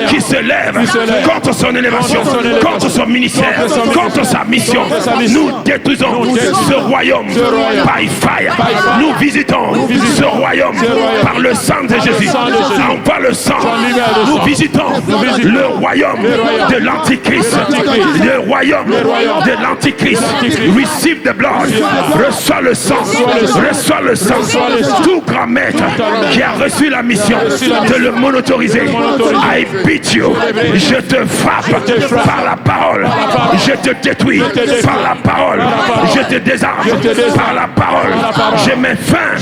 qui se lève contre son élévation, contre son ministère, contre sa mission. Nous détruisons ce royaume by fire. Nous visitons ce royaume par le sang de Jésus. Envoie le sang. Nous visitons le royaume de l'Antichrist. Le royaume de l'Antichrist. Receive the blood. Reçois le sang. Reçois le sang. Tout grand maître qui a reçu la mission de le monautoriser. I beat you. Je te frappe par la parole. Je te détruis par la parole. Je te désarme par la parole. Je mets fin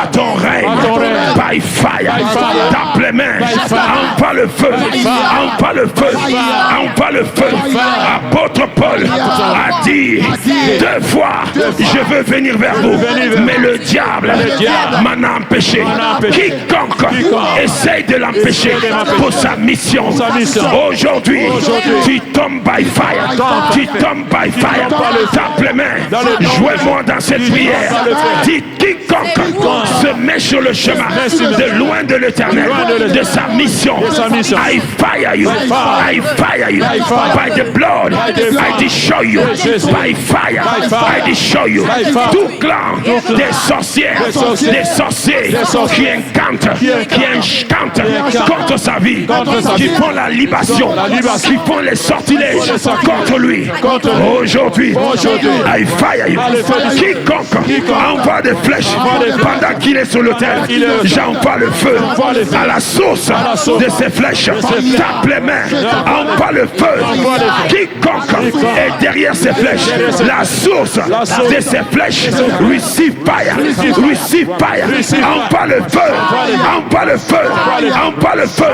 à ton règne by fire. Tape les mains. Envoie le feu. Envoie le feu. Envoie le feu. Apôtre Paul a dit 2 fois je veux venir vers vous, mais le diable m'en a empêché. Quiconque essaye de l'empêcher pour sa mission, aujourd'hui tu tombes by fire. Tu tombes by fire. Tape les mains. Jouez-moi dans cette prière. Dis quiconque se met sur le chemin de loin de l'éternel, de sa mission. I fire you. I fire you. By the blood I destroy you. By fire I destroy you. Tout clan des sorcières, des sorciers qui incantent contre sa vie, qui font la libation, qui font les sortilèges contre lui. Aujourd'hui, I fire you. Quiconque envoie des flèches pendant qu'il est sur l'autel, j'envoie le feu à la source de ces flèches. Tape les mains, envoie le feu. Quiconque est derrière ces flèches, la source de ces flèches, receive fire. Receive fire. Envoie le feu. Envoie le feu. Envoie le feu.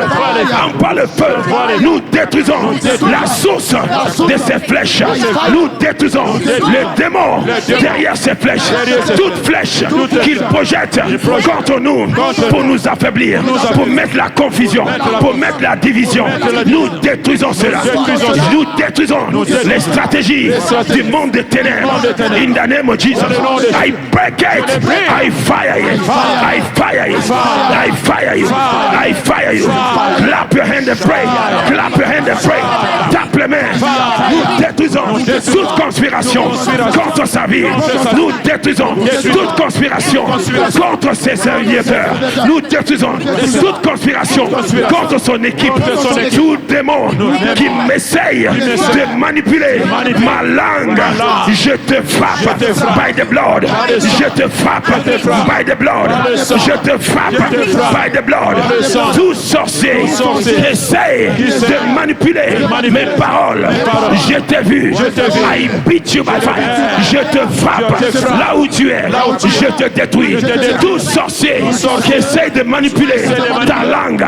Envoie le feu. Nous détruisons la source de ces flèches. Nous détruisons les démons derrière ces flèches. Toute flèche qu'ils projettent contre nous pour nous affaiblir, pour mettre la confusion, pour mettre la division. Nous détruisons cela. Nous détruisons les stratégies du monde des ténèbres. In the name of Jesus, I break it. I fire it. I fire it. I fire you. I fire you. Clap your hand and pray. Clap your hand and pray. Tape les mains. Nous détruisons toute conspiration contre sa vie. Nous détruisons toute conspiration contre ses serviteurs. Nous détruisons toute conspiration contre son équipe. Tout démon qui m'essaye de manipuler ma langue, je te frappe by the blood. Je te frappe by the blood. Je te frappe by the blood. Tout sorcier essaye de manipuler mes paroles. Je t'ai vu. I beat you by fire. Je te frappe là où tu es. Je te détruis. Tout sorcier qui essaye de manipuler ta langue,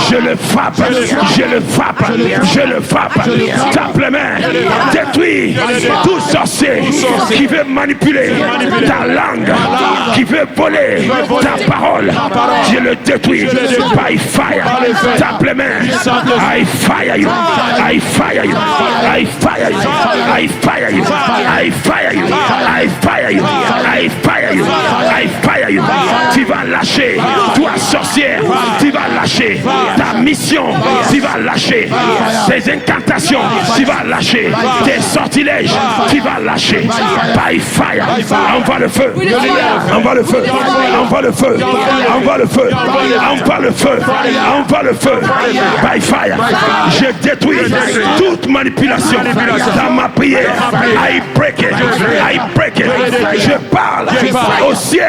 je le frappe. Je le frappe. Je le frappe. Tape les mains. Détruis tout sorcier qui veut manipuler ta langue, qui veut voler ta parole. Je le détruis by fire. Tape les mains. I fire you. I fire you. I fire you. I fire you. I fire you. I fire you. I fire you. I fire you. Tu vas lâcher, toi sorcière, tu vas lâcher ta mission, tu vas lâcher tes incantations, tu vas lâcher tes sortilèges, tu vas lâcher by fire. Envoie le feu. Envoie le feu. Envoie le feu. Envoie le feu. Envoie le feu. Envoie le feu. By fire. Je détruis toute manipulation dans ma prière. I break it. I break it. Je parle au ciel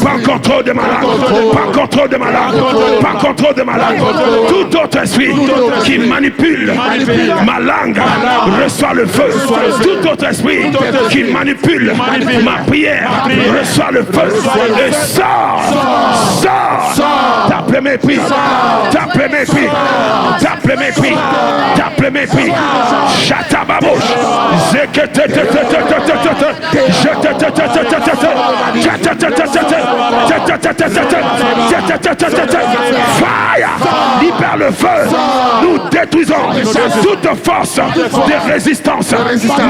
Prends contrôle des malades. Prends contrôle des malades. Prends contrôle des malades. Tout autre esprit qui manipule ma langue reçoit le feu. Tout autre esprit qui manipule ma prière reçoit le feu. Et sort. Tape le mépris. Tape le mépris. Tape le mépris. Tape le mépris. Chatababouche. Fire! Libère le feu. Nous détruisons toute force de résistance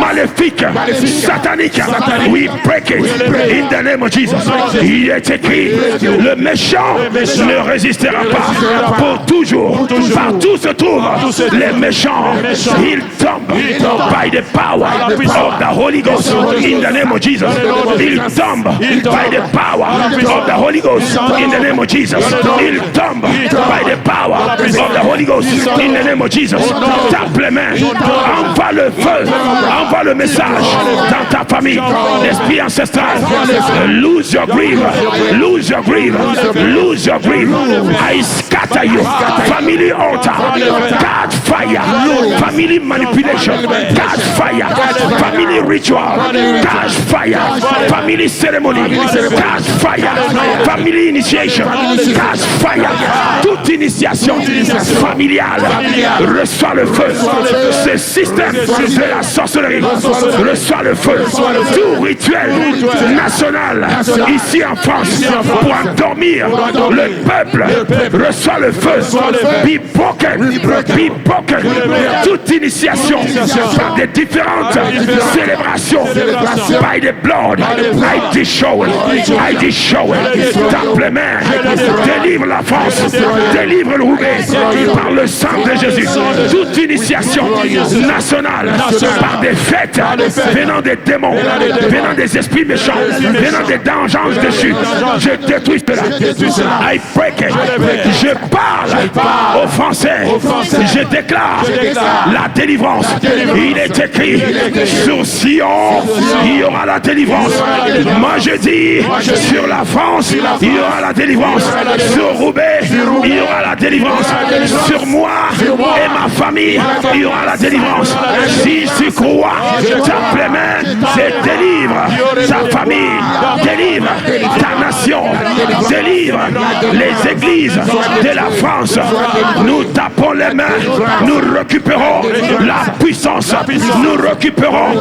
maléfique, satanique. We break it in the name of Jesus. Il est écrit, le méchant ne résistera pas pour toujours. Partout se trouvent les méchants. Ils tombent by the power of the Holy Ghost in the name of Jesus. Ils tombent by the power of the Holy Ghost in the name of Jesus. Ils tombent by the power of the Holy Ghost in the name of Jesus. Tape les mains, envoie le feu, envoie le message dans ta famille. L'esprit ancestral, lose your grief, lose your grief, lose your grief. I scatter you. Family altar, catch fire. Family manipulation, catch fire. Family ritual, catch fire. Family ceremony, catch fire. Family initiation, catch fire. Toute initiation familiale reçoit le feu. Ce système de la sorcellerie reçoit le feu. Tout rituel national ici en France pour endormir le peuple reçoit le feu. Be broken, be broken. Toute initiation par des différentes célébrations by the blood, I destroy it, I destroy it. Tape les mains, délivre la France, délivre le Roubaix par le sang de Jésus. Toute initiation nationale par des fêtes venant des démons, venant des esprits méchants, venant des vengeances dessus. Je détruis cela. I break it. Je parle aux Français. Je déclare la délivrance. Il est écrit sur Sion, il y aura la délivrance. Moi je dis sur la France, il y aura la délivrance. Sur Roubaix, il y aura la délivrance. Sur moi et ma famille, il y aura la délivrance. Si tu crois, tape les mains et délivre ta famille, délivre ta nation, délivre les églises de la France. Nous tapons les mains, nous récupérons la puissance, nous récupérons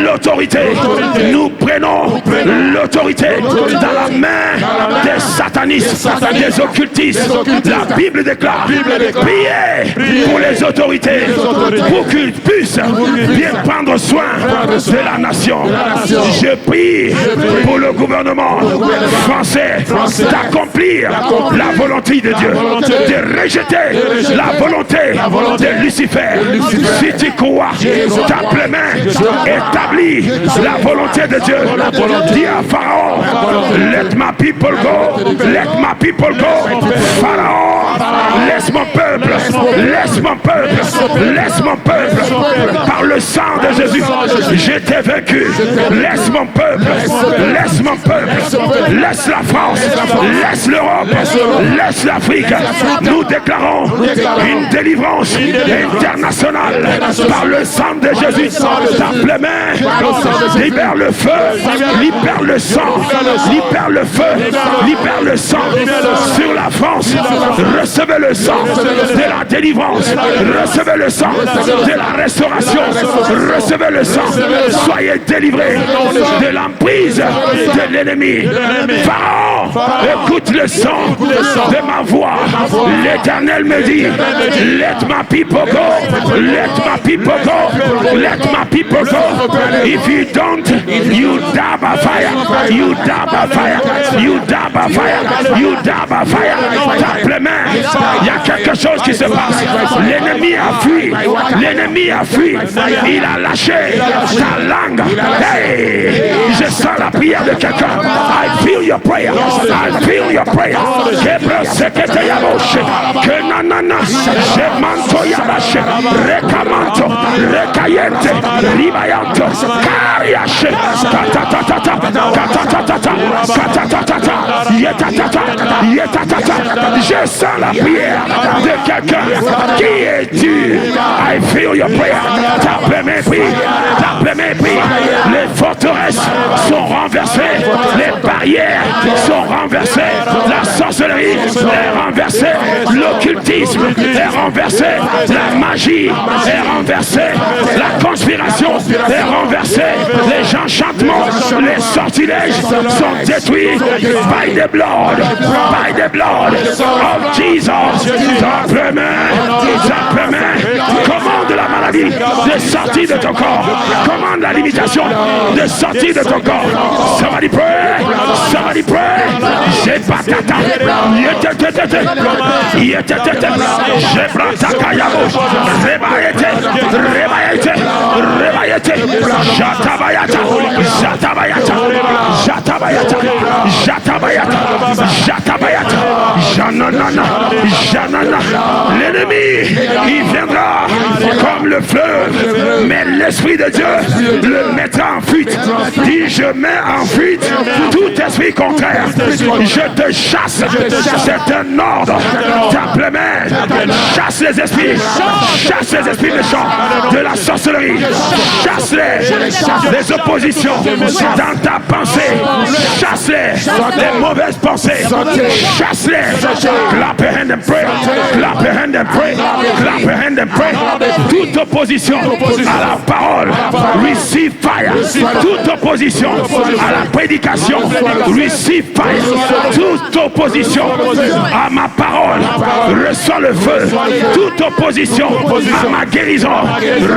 l'autorité, nous prenons l'autorité dans la main des satanistes, des occultistes. La Bible déclare, priez pour les autorités pour qu'ils puissent bien prendre soin de la nation. Je prie pour le gouvernement français d'accomplir la volonté de Dieu, de rejeter la volonté de Lucifer. Si tu crois, tape les mains, établis la volonté de Dieu. Dis à Pharaon, let my people go, let my people go. Pharaon, laisse mon peuple, laisse mon peuple, laisse mon peuple. Par le sang de Jésus, je t'ai vaincu. Laisse mon peuple, laisse mon peuple, laisse la France, laisse l'Europe, laisse l'Afrique. Nous déclarons une délivrance internationale par le sang de Jésus. Tape les mains, libère le feu, libère le sang, libère le feu, libère le sang sur la France. Recevez le sang de la délivrance, recevez le sang de la restauration, recevez le sang. Soyez délivrés de l'emprise de l'ennemi. Pharaon, écoute le son de ma voix. L'Éternel me dit, let my people go, let my people go, let my people go. If you don't, you die by fire, you die by fire, you die by fire, you die by fire. Tape les mains, il y a quelque chose qui se passe. L'ennemi a fui, l'ennemi a fui, il a lâché ta langue. Hey, je sens la prière de quelqu'un. I feel your prayer, I feel your prayer. Que nanana, je manto yabache, rekamanto, Makayente, Libayante, Kariache, Katatata, Katatata, Katatata, Yetatata, Yetatata. Je sens la prière de quelqu'un. Qui es-tu? I feel your prayer. Tape mes prix, tape mes prix. Les forteresses sont renversées, les barrières sont renversées, la sorcellerie est renversée, l'occultisme est renversé, la magie est renversée, la conspiration est renversée, les enchantements, les sortilèges sont détruits by the blood of Jesus. Simplement, commande la maladie de sortir de ton corps, commande la limitation de sortir de ton corps. Somebody pray, somebody pray. J'ai pas tata, j'ai bratakayabo, rebayete, jatabayata, janana. L'ennemi, il viendra comme le fleuve, mais l'Esprit de Dieu le mettra en fuite. Dis, je mets en fuite tout esprit contraire. Je te chasse. C'est un ordre. Simplement, chasse les esprits méchants de la sorcellerie. Chasse-les, les oppositions dans ta pensée. Chasse-les, les mauvaises pensées. Chasse-les. Clap your hand and pray. Clap your hand and pray. Clap your hand and pray. Toute opposition à la parole, receive fire. Toute opposition à la prédication, receive fire. Toute opposition à ma parole, reçois le feu. Toute opposition à ma guérison,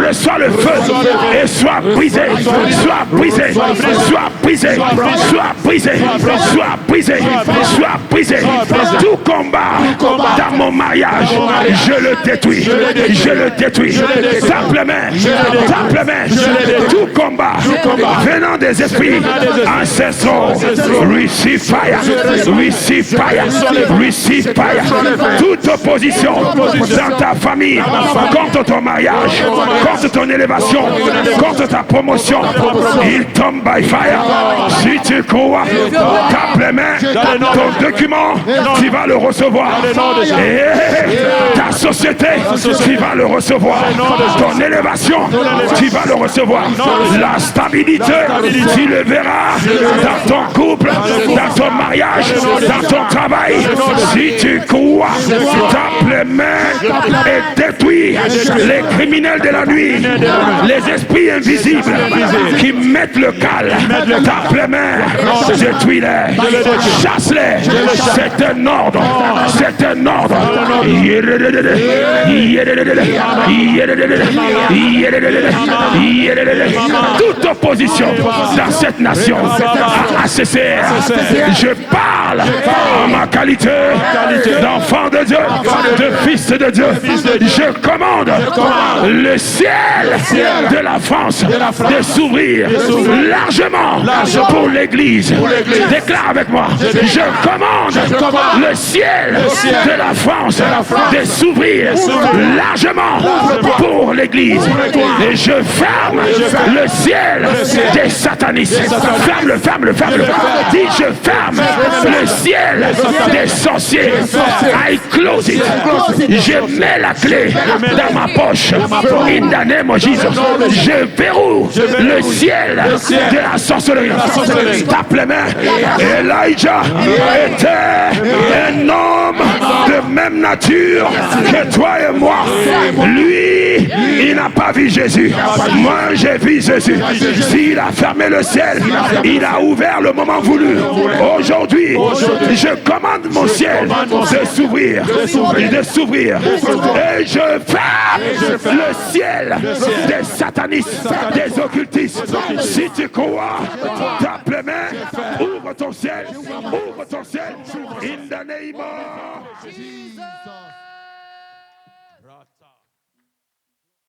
reçois le feu et sois brisé, sois brisé, sois brisé, sois brisé, sois brisé, sois brisé. Tout combat dans mon mariage, je le détruis, je le détruis. Simplement, tout combat venant des esprits ancestraux, receive fire, receive fire, receive fire. Toute opposition dans ta famille, contre ton mariage, contre ton élévation, contre ta promotion, il tombe by fire. Si tu crois, tape les mains, ton document, tu vas le recevoir. Et ta société, tu vas le recevoir. Ton élévation, tu vas le recevoir. La stabilité, tu le verras dans ton couple, dans ton mariage, dans ton travail. Si tu crois, tape les mains et détruis les criminels de la nuit, les esprits invisibles qui mettent le calme. Tape les mains, détruis-les, chasse-les. C'est un ordre, c'est un ordre. Toute opposition dans cette nation à CCR, je parle en ma qualité d'enfant de Dieu, de fils de Dieu. Je commande le ciel de la France de s'ouvrir largement pour l'église. Déclare avec moi, je commande le ciel de la France de s'ouvrir largement pour l'église. Et je ferme le ciel des satanistes. Ferme-le. Dis, je ferme le ciel des sorciers. I close it. Je mets la clé dans ma poche. In the name of Jesus. Je verrouille le ciel de la sorcellerie. Tape les mains. Elijah était un homme de même nature que toi et moi. Lui, il n'a pas vu Jésus. Moi, j'ai vu Jésus. S'il a fermé le ciel, il a ouvert le moment voulu. Aujourd'hui, je commande mon ciel de s'ouvrir. Et je ferme le ciel des satanistes, des occultistes. Si tu crois, tape les mains, ouvre ton ciel. In the name of Jesus.